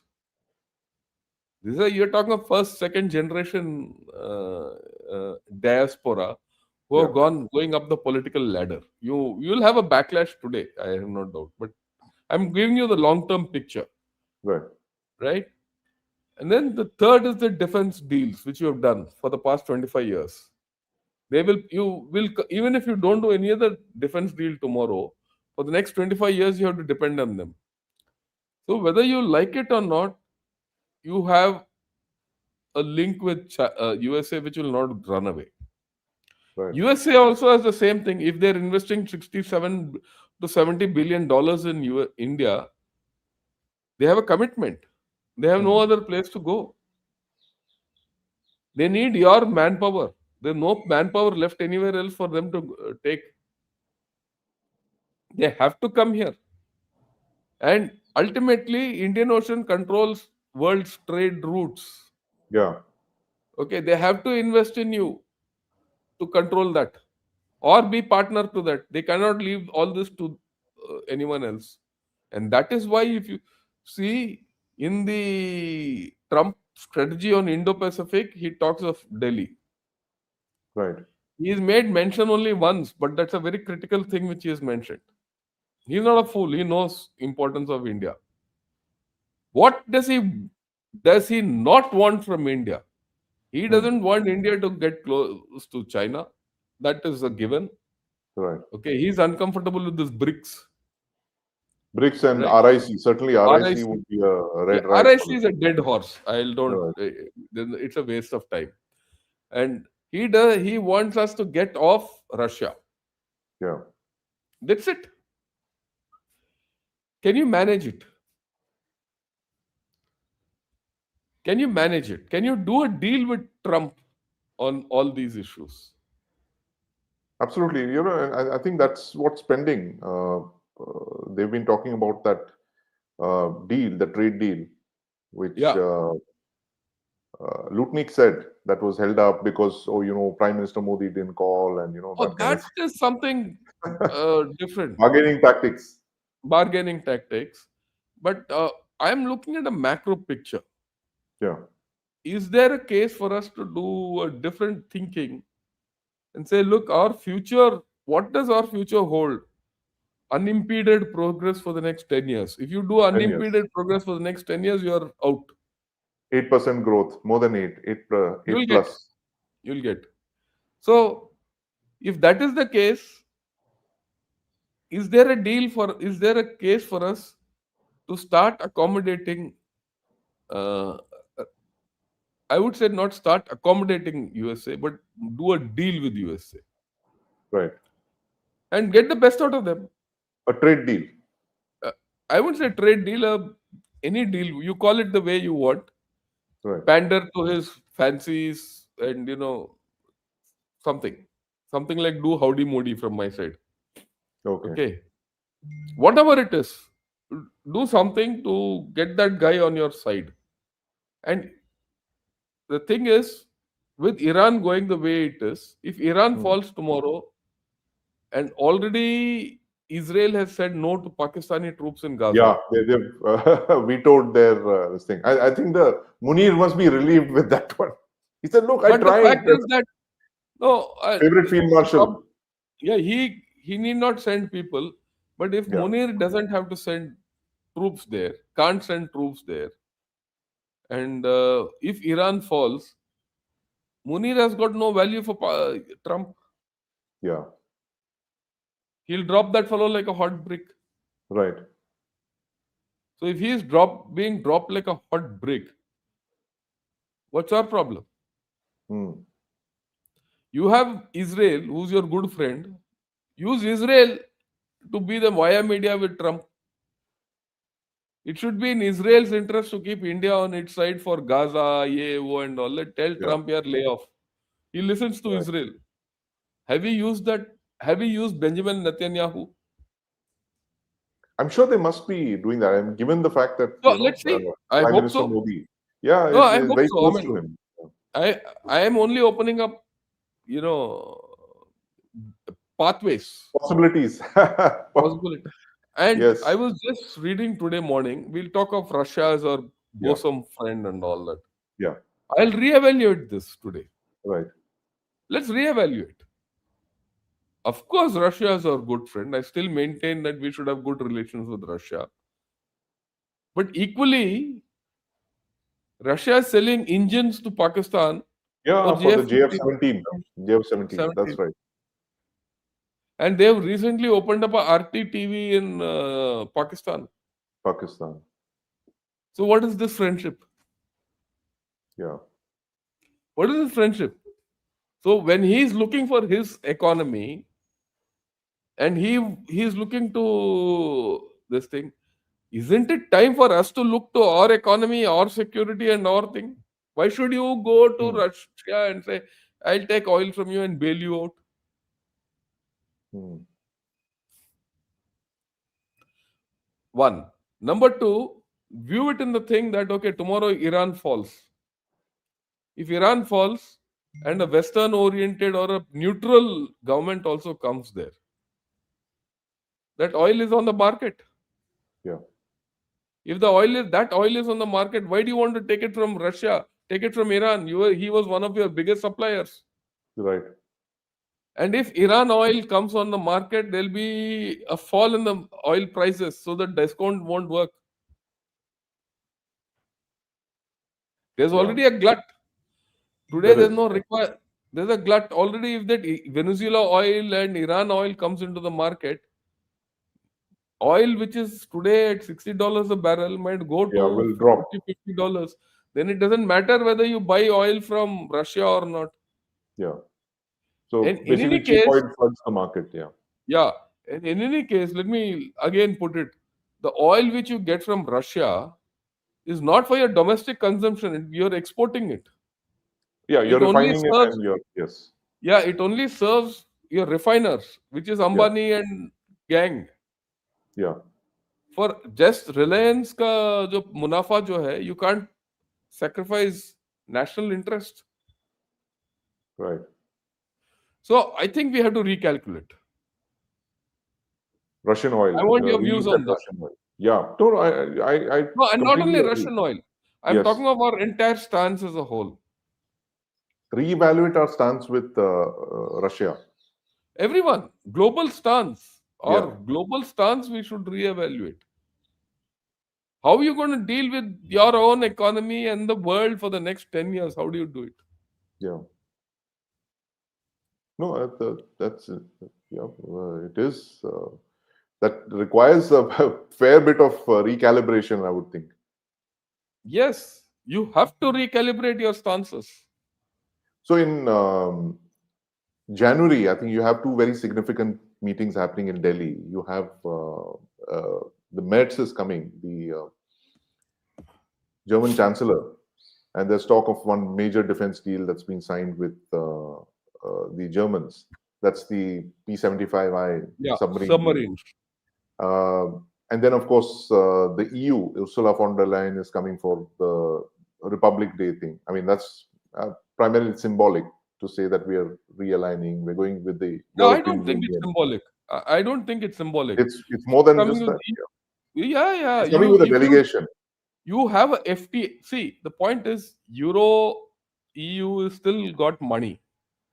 You're talking of first, second generation diaspora who Yeah. have gone going up the political ladder. You'll have a backlash today, I have no doubt. But I'm giving you the long term picture, Right. right? And then the third is the defense deals which you have done for the past 25 years. Even if you don't do any other defense deal tomorrow, for the next 25 years you have to depend on them. So whether you like it or not, you have a link with USA which will not run away. Right. USA also has the same thing. If they're investing 67 to 70 billion dollars in India, they have a commitment. They have no Hmm. other place to go. They need your manpower. There's no manpower left anywhere else for them to take. They have to come here. And ultimately, Indian Ocean controls world's trade routes. Yeah. Okay, they have to invest in you to control that or be partner to that. They cannot leave all this to anyone else. And that is why, if you see in the Trump strategy on Indo Pacific, he talks of Delhi. Right. He is made mention only once, but that's a very critical thing which he has mentioned. He's not a fool. He knows importance of India. What does he not want from India? He Hmm. doesn't want India to get close to China. That is a given. Right. Okay, he's uncomfortable with this BRICS, BRICS and right? RIC. Certainly, RIC RIC. would be a Yeah, red rice RIC for is a dead horse. I'll don't. Right. Then it's a waste of time. And he wants us to get off Russia. Yeah. That's it. Can you manage it? Can you manage it? Can you do a deal with Trump on all these issues? Absolutely. And I think that's what's pending. They've been talking about that deal, the trade deal, which Yeah. Lutnick said that was held up because, Prime Minister Modi didn't call and, Oh, that kind of that is something different. bargaining tactics. Bargaining tactics. But I'm looking at a macro picture. Yeah. Is there a case for us to do a different thinking and say, look, our future, what does our future hold? Unimpeded progress for the next 10 years. If you do 10 years. unimpeded progress for the next 10 years, you're out. 8% growth, more than 8 You'll get. plus. You'll get. So, if that is the case, is there a case for us to start accommodating? Uh, I would say not start accommodating USA, but do a deal with USA Right. and get the best out of them. A trade deal. Uh, I would say trade deal, any deal, you call it the way you want, Right. pander to his fancies, and something, something like do howdy modi from my side. Okay. Okay, whatever it is, do something to get that guy on your side. And the thing is, with Iran going the way it is, if Iran Hmm. falls tomorrow, and already Israel has said no to Pakistani troops in Yeah, Gaza. they've vetoed their this thing. I think the Munir must be relieved with that one. He said, "Look, I But the tried." fact is that no, Favorite field the marshal. yeah, he need not send people. But if Yeah, Munir doesn't have to send troops there, can't send troops there, and if Iran falls, Munir has got no value for Trump. yeah, He'll drop that fellow like a hot brick. right. So if he is being dropped like a hot brick, what's our problem? Hmm. You have Israel, who's your good friend. Use Israel to be the via media with Trump. It should be in Israel's interest to keep India on its side for Gaza, wo, and all that. Tell Yeah, Trump, here, lay off. He listens to right. Israel. Have we used that? Have we used Benjamin Netanyahu? I'm sure they must be doing that. And given the fact that So let's see. I Prime hope Minister so. Modi, yeah, No, I is hope very so. I close to mean, him. I am only opening up, you know, pathways, Possibilities. possibility. And I Yes. was just reading today morning. We'll talk of Russia as our Yeah. bosom friend and all that. Yeah. I'll reevaluate this today. Right. Let's reevaluate. Of course, Russia is our good friend. I still maintain that we should have good relations with Russia. But equally, Russia is selling engines to Pakistan for Yeah, for the JF-15, JF-17. JF-17. That's 17. right. And they have recently opened up a RT TV in Pakistan. Pakistan. So what is this friendship? Yeah. What is this friendship? So when he is looking for his economy and he is looking to this thing, isn't it time for us to look to our economy, our security, and our thing? Why should you go to Hmm. Russia and say, I'll take oil from you and bail you out? Hmm. One. Number two, view it in the thing that, okay, tomorrow Iran falls. If Iran falls and a Western oriented or a neutral government also comes there, that oil is on the market. Yeah. If that oil is on the market, why do you want to take it from Russia? Take it from Iran. He was one of your biggest suppliers. Right. And if Iran oil comes on the market, there'll be a fall in the oil prices, so the discount won't work. There's Yeah, already a glut. Today there there's is. no require. There's a glut already. If that Venezuela oil and Iran oil comes into the market, oil which is today at $60 a barrel might go Yeah, to will drop. 40-50 dollars. Then it doesn't matter whether you buy oil from Russia or not. Yeah. And So in basically, any cheap case, oil floods the market. Yeah. yeah, and in any case, let me again put it: the oil which you get from Russia is not for your domestic consumption. You're exporting it. Yeah, It you're only refining it serves, and you're, yes. yeah, it only serves your refiners, which is Yeah. Ambani and gang. Yeah. For just Reliance का जो मुनाफा जो है, you can't sacrifice national interest. Right. So I think we have to recalculate. Russian oil, I want your views relook at on that. Russian oil. Yeah. No, I No, and not completely only agree. Russian oil. I'm Yes. talking about our entire stance as a whole. Reevaluate our stance with Russia. Everyone, global stance Yeah. or global stance, we should reevaluate. How are you going to deal with your own economy and the world for the next 10 years? How do you do it? Yeah. No, that's yeah. It is that requires a fair bit of recalibration, I would think. Yes, you have to recalibrate your stances. So in January, I think you have two very significant meetings happening in Delhi. You have the Merz is coming, the German Chancellor, and there's talk of one major defense deal that's been signed with the Germans. That's the P-75I Yeah, submarine deal. submarines. And then, of course, the EU, Ursula von der Leyen, is coming for the Republic Day thing. I mean, that's primarily symbolic to say that we are realigning. We're going with the No, I European don't think it's Union. symbolic. I don't think it's symbolic. It's more than Coming just with that. Yeah. yeah, yeah. It's coming with a If delegation. you have a FTA. See, the point is Euro EU is still got money.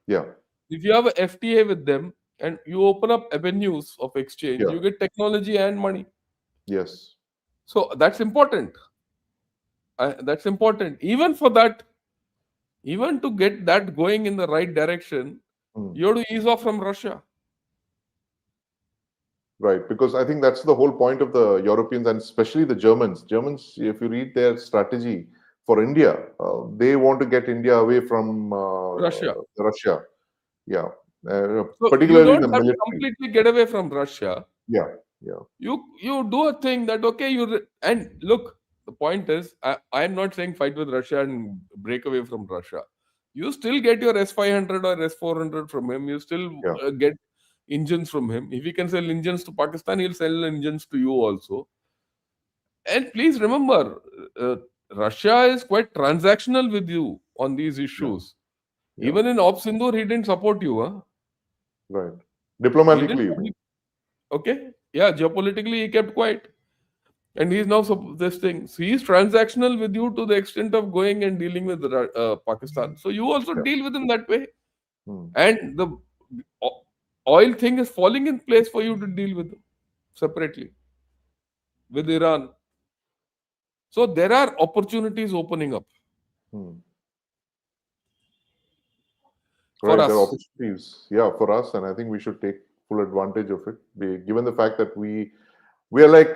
Yeah, If you have a FTA with them and you open up avenues of exchange, yeah, you get technology and money. yes. So that's important. That's important. Even for that, even to get that going in the right direction, Hmm. you have to ease off from Russia. Right, because I think that's the whole point of the Europeans and especially the Germans. Germans, if you read their strategy for India, they want to get India away from Russia. Russia. Yeah, So you particularly don't the have to military. completely get away from Russia. Yeah, yeah, You do a thing that okay and look, the point is I'm not saying fight with Russia and break away from Russia. You still get your S-500 or S-400 from him. You still yeah, get engines from him. If he can sell engines to Pakistan, he'll sell engines to you also. And please remember, uh, Russia is quite transactional with you on these yeah, issues. yeah. Even in Op Sindoor, he didn't support you. Huh? Right. He Diplomatically, didn't. you mean? Okay. Yeah, geopolitically, he kept quiet. And he's now this thing. So he's transactional with you to the extent of going and dealing with Pakistan. So you also Yeah. deal with him that way. Hmm. And the o- oil thing is falling in place for you to deal with them separately with Iran. So there are opportunities opening up Hmm. for Right. There are us. opportunities, yeah, for us, and I think we should take full advantage of it. Given the fact that we are like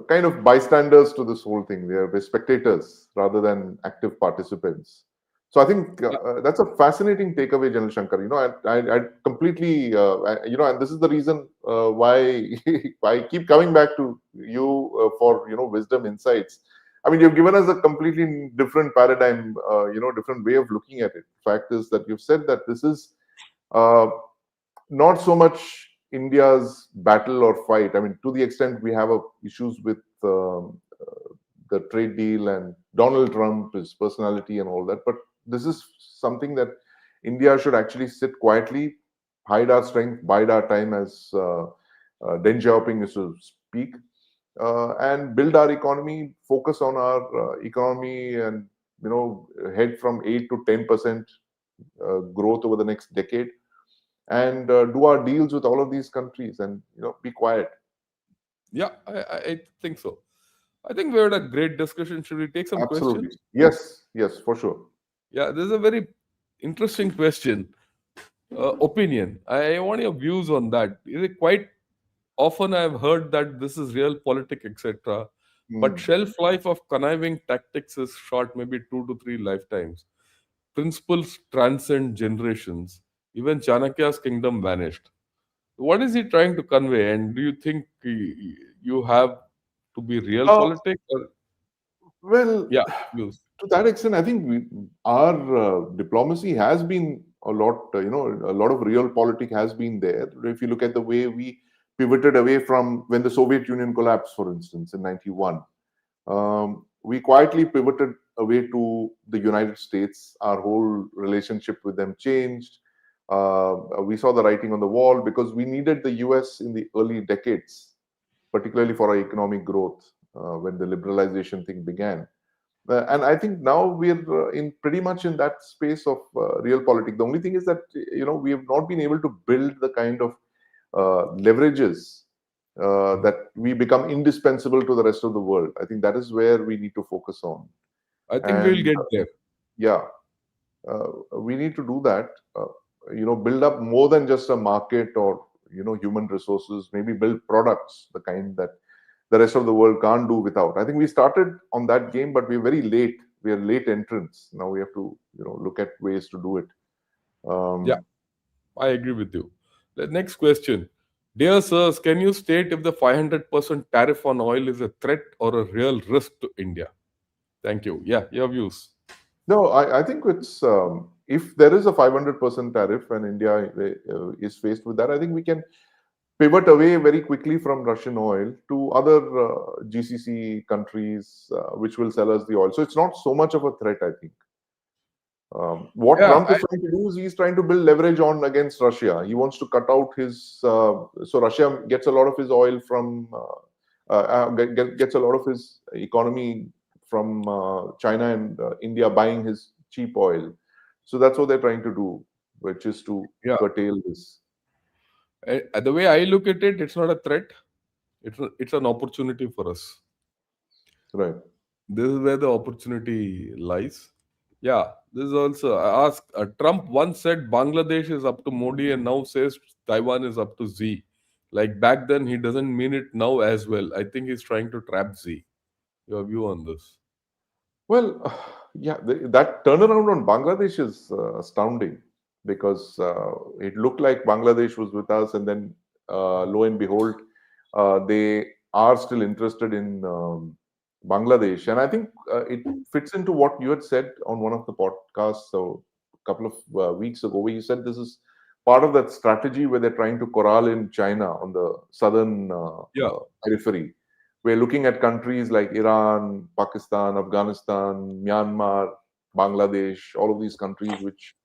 kind of bystanders to this whole thing. We're spectators rather than active participants. So I think Yeah. that's a fascinating takeaway, General Shankar. I completely, and this is the reason why I keep coming back to you for wisdom, insights. I mean, you've given us a completely different paradigm, different way of looking at it. Fact is that you've said that this is uh, not so much India's battle or fight. I mean, to the extent we have issues with the trade deal and Donald Trump, his personality, and all that. But this is something that India should actually sit quietly, hide our strength, bide our time, as Deng Xiaoping used to speak, and build our economy, focus on our economy, and head from 8 to 10% growth over the next decade, and do our deals with all of these countries, and be quiet. Yeah, I think so. I think we had a great discussion. Should we take some Absolutely. questions? Yes, yes, for sure. Yeah, this is a very interesting question. Opinion. I want your views on that. Is it quite often I've heard that this is real politic, etc. But Hmm. shelf life of conniving tactics is short, maybe 2 to 3 lifetimes. Principles transcend generations. Even Chanakya's kingdom vanished. What is he trying to convey? And do you think you have to be real Uh, politics? Or well, yeah, views. to that extent, I think our diplomacy has been a lot, a lot of real politic has been there. If you look at the way we pivoted away from when the Soviet Union collapsed, for instance, in 91, we quietly pivoted away to the United States. Our whole relationship with them changed. We saw the writing on the wall because we needed the US in the early decades, particularly for our economic growth when the liberalization thing began. And I think now we're in pretty much in that space of real politics. The only thing is that we have not been able to build the kind of leverages that we become indispensable to the rest of the world. I think that is where we need to focus on. I think we'll And get there. yeah, we need to do that. Build up more than just a market or human resources. Maybe build products, the kind that the rest of the world can't do without. I think we started on that game, but we're very late. We are late entrants. Now we have to, look at ways to do it. Yeah, Um, I agree with you. The next question. Dear sirs, can you state if the 500% tariff on oil is a threat or a real risk to India? Thank you. Yeah, your views. no, I think it's if there is a 500% tariff and India is faced with that, I think we can pivot away very quickly from Russian oil to other GCC countries, which will sell us the oil. So it's not so much of a threat, I think. What Yeah, Trump is trying to do is he's trying to build leverage on against Russia. He wants to cut out his. So Russia gets a lot of his oil from, gets a lot of his economy from China and India buying his cheap oil. So that's what they're trying to do, which is to yeah. curtail this. The way I look at it, it's not a threat. It's an opportunity for us. Right. This is where the opportunity lies. Yeah, this is also I asked. Trump once said Bangladesh is up to Modi, and now says Taiwan is up to Z. Like back then, he doesn't mean it now as well. I think he's trying to trap Z. Your view on this? Well, yeah, that turnaround on Bangladesh is astounding because it looked like Bangladesh was with us, and then lo and behold, they are still interested in Bangladesh. And I think it fits into what you had said on one of the podcasts a couple of weeks ago, where you said this is part of that strategy where they're trying to corral in China on the southern Yeah, periphery. We're looking at countries like Iran, Pakistan, Afghanistan, Myanmar, Bangladesh, all of these countries which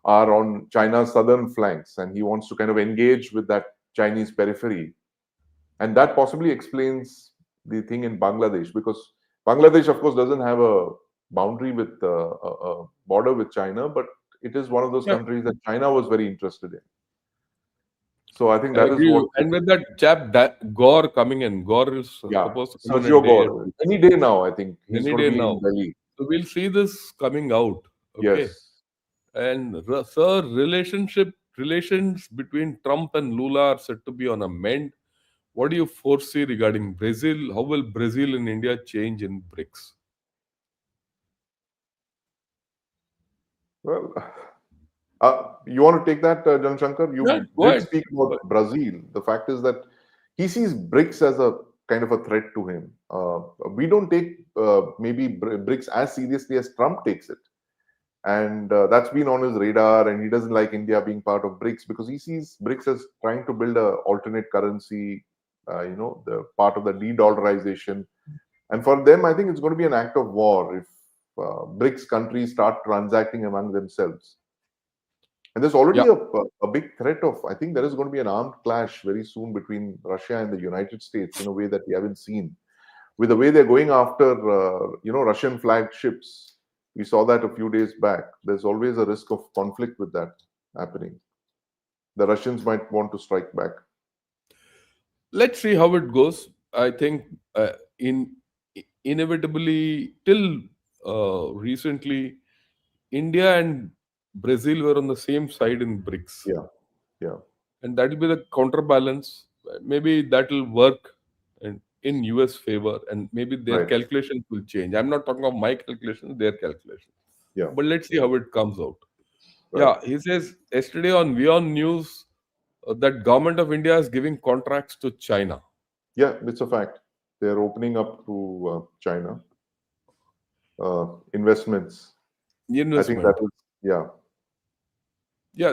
are on China's southern flanks, and he wants to kind of engage with that Chinese periphery. And that possibly explains the thing in Bangladesh, because Bangladesh, of course, doesn't have a boundary with a border with China, but it is one of those yeah. countries that China was very interested in. So I think I that is agree. what, And with that chap Gore coming in, Gore is yeah, supposed to come in a Sergio day or Gore. two. Any day now, I think he's Any going to day be in now. Delhi. So we'll see this coming out. Okay. Yes. And sir, relations between Trump and Lula are said to be on a mend. What do you foresee regarding Brazil? How will Brazil and India change in BRICS? Well, you want to take that, Jan Shankar? Yeah, You go did ahead. speak Go about ahead. Brazil. The fact is that he sees BRICS as a kind of a threat to him. We don't take maybe BRICS as seriously as Trump takes it. And that's been on his radar. And he doesn't like India being part of BRICS because he sees BRICS as trying to build a alternate currency, the part of the de-dollarization. And for them, I think it's going to be an act of war if BRICS countries start transacting among themselves. And there's already Yeah, a big threat of, I think there is going to be an armed clash very soon between Russia and the United States in a way that we haven't seen. With the way they're going after, Russian flagged ships, we saw that a few days back. There's always a risk of conflict with that happening. the Russians might want to strike back. Let's see how it goes. I think in inevitably till recently, India and Brazil were on the same side in BRICS, Yeah, yeah, and that will be the counterbalance. Maybe that will work in US favor, and maybe their right. calculations will change. I'm not talking of my calculations, their calculations. Yeah, But let's see how it comes out. right. Yeah, he says yesterday on WION News that government of India is giving contracts to China. Yeah, it's a fact. They're opening up to China investments. I think that Investment. is, yeah, Yeah,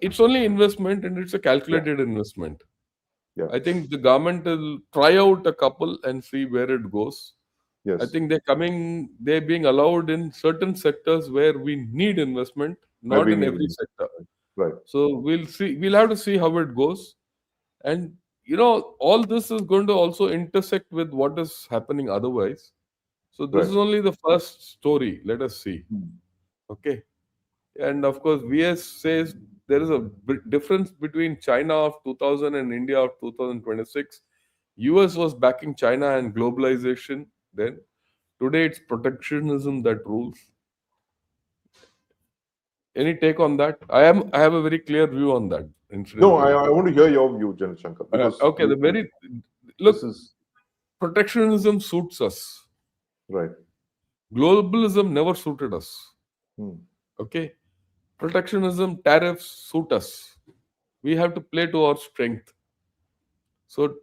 it's only investment and it's a yeah, calculated investment. yeah. I think the government will try out a couple and see where it goes. I Yes, think they're being allowed in certain sectors where we need investment, where not we in need every it. sector. Right, So we'll see. We'll have to see how it goes. And all this is going to also intersect with what is happening otherwise. So this right. is only the first story. Let us see. Hmm. Okay. And of course, VS says there is a difference between China of 2000 and India of 2026. US was backing China and globalization then. Today, it's protectionism that rules. Any take on that? I have a very clear view on that, No, I, incidentally. I want to hear your view, Jan Shankar, because Okay, the very this look, is protectionism suits us. right. Globalism never suited us. Hmm. Okay, protectionism, tariffs suit us. We have to play to our strength. So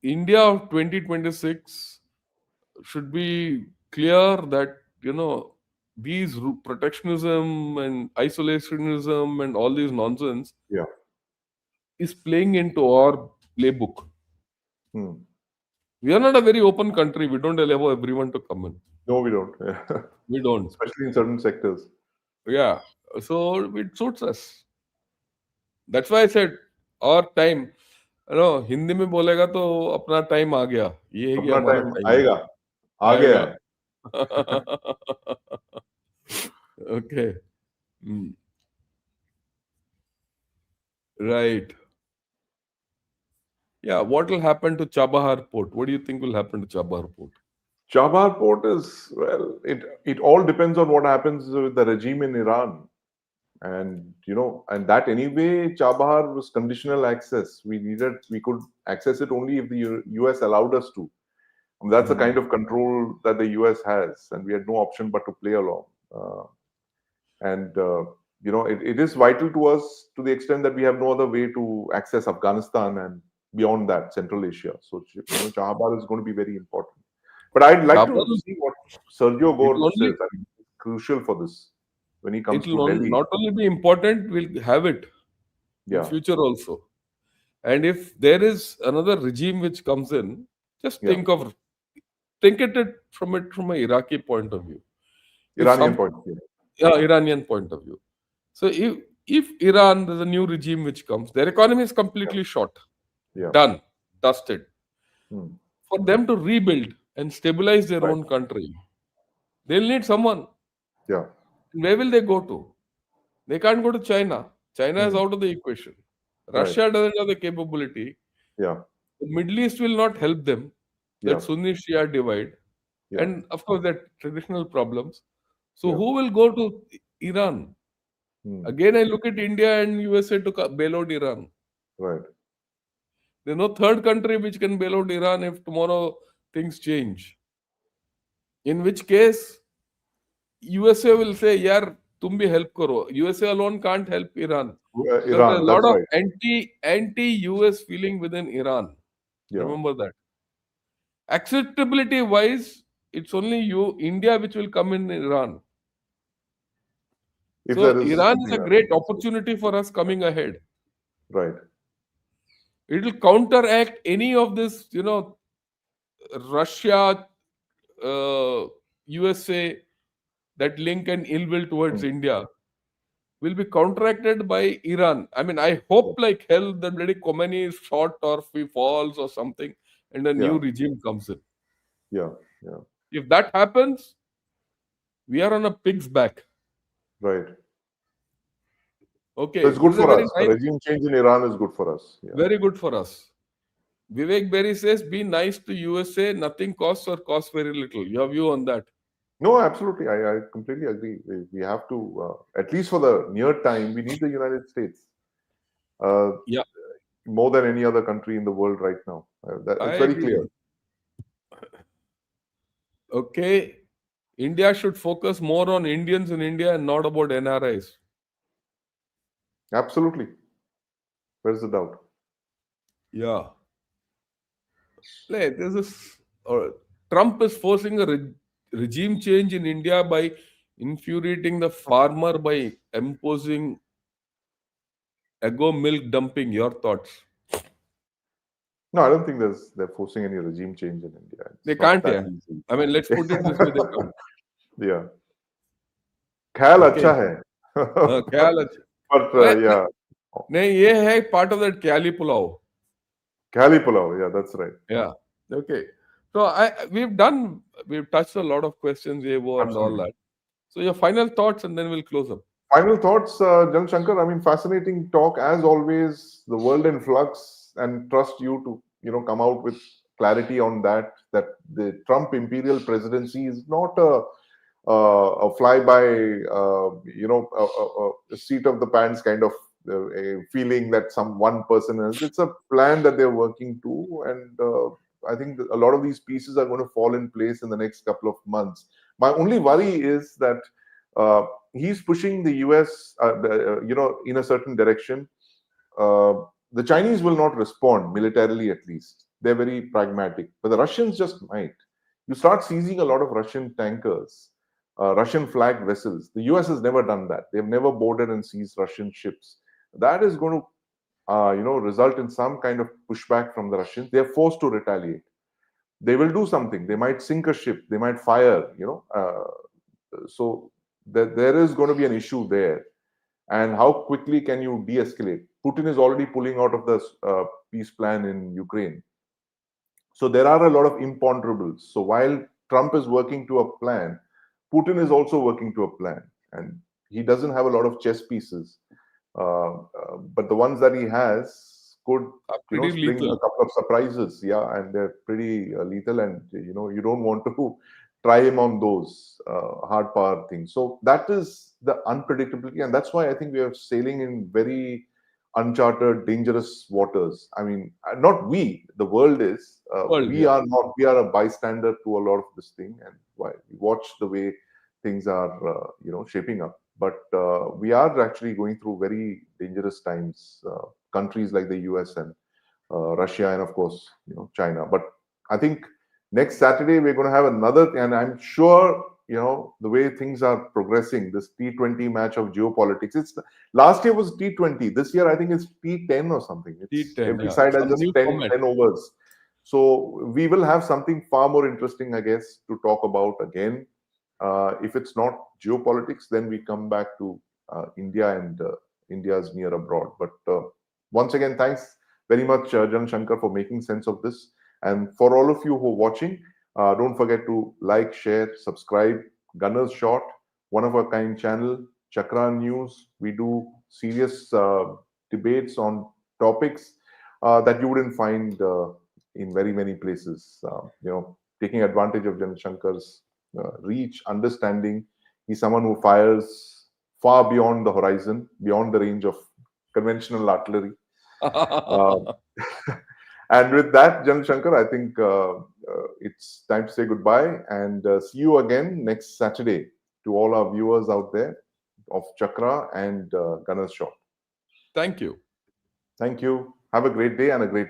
India of 2026 should be clear that these protectionism and isolationism and all these nonsense Yeah. is playing into our playbook. Hmm. We are not a very open country. We don't allow everyone to come in. No, we don't. We don't. Especially in certain sectors. Yeah. So it suits us. That's why I said our time. Hindi में बोलेगा तो अपना time आ गया. ये है कि अपना हमारा टाइम टाइम आएगा, आ गया आएगा. है. Okay. Mm. Right. Yeah. What will happen to Chabahar Port? What do you think will happen to Chabahar Port? Chabahar port is, well, it all depends on what happens with the regime in Iran. And and that anyway, Chabahar was conditional access. We could access it only if the US allowed us to. And that's the kind Mm. of control that the US has, and we had no option but to play along. And it is vital to us to the extent that we have no other way to access Afghanistan and beyond that, Central Asia. So Chabahar is going to be very important. But I'd like Chabahar, to see what Sergio it Gore will says. only I mean, it's crucial for this when he it comes will to Delhi. not only be important, we'll have it in Yeah, future also. And if there is another regime which comes in, just yeah. think it from an Iraqi point of view. If Iranian some point. Yeah, Iranian point of view. So if Iran, there's a new regime which comes, their economy is completely shot, yeah. done, dusted. Hmm. For them to rebuild and stabilize their Right. own country, they'll need someone. Yeah. Where will they go to? They can't go to China. China is Hmm. out of the equation. Right. Russia doesn't have the capability. Yeah. The Middle East will not help them. That Yeah. Sunni Shia divide. Yeah. And of course, that traditional problems. So, Yeah. who will go to Iran? Hmm. Again, I look at India and USA to bail out Iran. Right. There's no third country which can bail out Iran if tomorrow things change. In which case, USA will say, "Yaar, tum bhi help karo." USA alone can't help Iran because there's Iran. a lot That's of right. anti US feeling within Iran. Yeah. Remember that. Acceptability wise, it's only India, which will come in Iran. If So there is Iran is something a that great happens. opportunity for us coming ahead. Right. It will counteract any of this, Russia, USA, that link and ill will towards Hmm. India will be counteracted by Iran. I mean, I hope like hell that bloody Khomeini is shot or if he falls or something, and a Yeah. new regime comes in. Yeah. Yeah. If that happens, we are on a pig's back. Right. So Okay, it's this good is a for very us. A nice, regime change in Iran is good for us. Yeah. very good for us. Vivek Berry says, "Be nice to USA. Nothing costs or costs very little." Your view on that? No, absolutely. I completely agree. We have to, at least for the near time, we need the United States uh, Yeah, more than any other country in the world right now. I It's very clear. agree. Okay, India should focus more on Indians in India and not about NRIs. Absolutely. Where's the doubt? Yeah. Like, uh, Trump is forcing a regime change in India by infuriating the farmer by imposing ego milk dumping. Your thoughts? No, I don't think they're forcing any regime change in India. It's They not can't, that yeah. easy. I mean, let's put it this way: they can't. Yeah. ख्याल Okay. अच्छा है. ख्याल But अच्छा yeah, नहीं ये है part of that Khyali pulao. Khali Pulao. Yeah, that's right. Yeah. Okay. So we've touched a lot of questions, Evo, and all Absolutely. that. So your final thoughts, and then we'll close up. Final thoughts, Jan Shankar. I mean, fascinating talk as always. The world in flux, and trust you to come out with clarity on that. That the Trump imperial presidency is not a flyby, a seat of the pants kind of a feeling that some one person has. It's a plan that they're working to, and I think that a lot of these pieces are going to fall in place in the next couple of months. My only worry is that uh, he's pushing the US, in a certain direction. Uh, the Chinese will not respond militarily, at least. They're very pragmatic, but the Russians just might. You start seizing a lot of Russian tankers, Russian flagged vessels. The US has never done that. They've never boarded and seized Russian ships. That is going to, result in some kind of pushback from the Russians. They're forced to retaliate. They will do something. They might sink a ship. They might fire. So there is going to be an issue there. And how quickly can you de-escalate? Putin is already pulling out of the peace plan in Ukraine. So there are a lot of imponderables. So while Trump is working to a plan, Putin is also working to a plan, and he doesn't have a lot of chess pieces. But the ones that he has could, Pretty spring a lethal. couple of surprises. Yeah, and they're pretty lethal, and you don't want to try him on those hard power things. So that is the unpredictability, and that's why I think we are sailing in very uncharted, dangerous waters. I mean, not we, the world is. World, We yeah. are not. We are a bystander to a lot of this thing, and why we watch the way things are, shaping up. But we are actually going through very dangerous times. Countries like the US and Russia, and of course, China. But I think next Saturday we're going to have another, and I'm sure the way things are progressing. This T20 match of geopolitics. Last year was T20. This year I think it's T10 or something. It's T10, every yeah. side has Some just new 10, format. 10 overs. So we will have something far more interesting, I guess, to talk about again. If it's not geopolitics, then we come back to India and India's near abroad. But once again, thanks very much, Jan Shankar, for making sense of this. And for all of you who are watching, don't forget to like, share, subscribe. Gunner's Shot, one of a kind channel. Chakra News. We do serious debates on topics that you wouldn't find in very many places. Taking advantage of Jan Shankar's reach, understanding. He's someone who fires far beyond the horizon, beyond the range of conventional artillery. Uh, and with that, Jan Shankar, I think it's time to say goodbye and see you again next Saturday to all our viewers out there of Chakra and Gunner's Shot. Thank you. Thank you. Have a great day and a great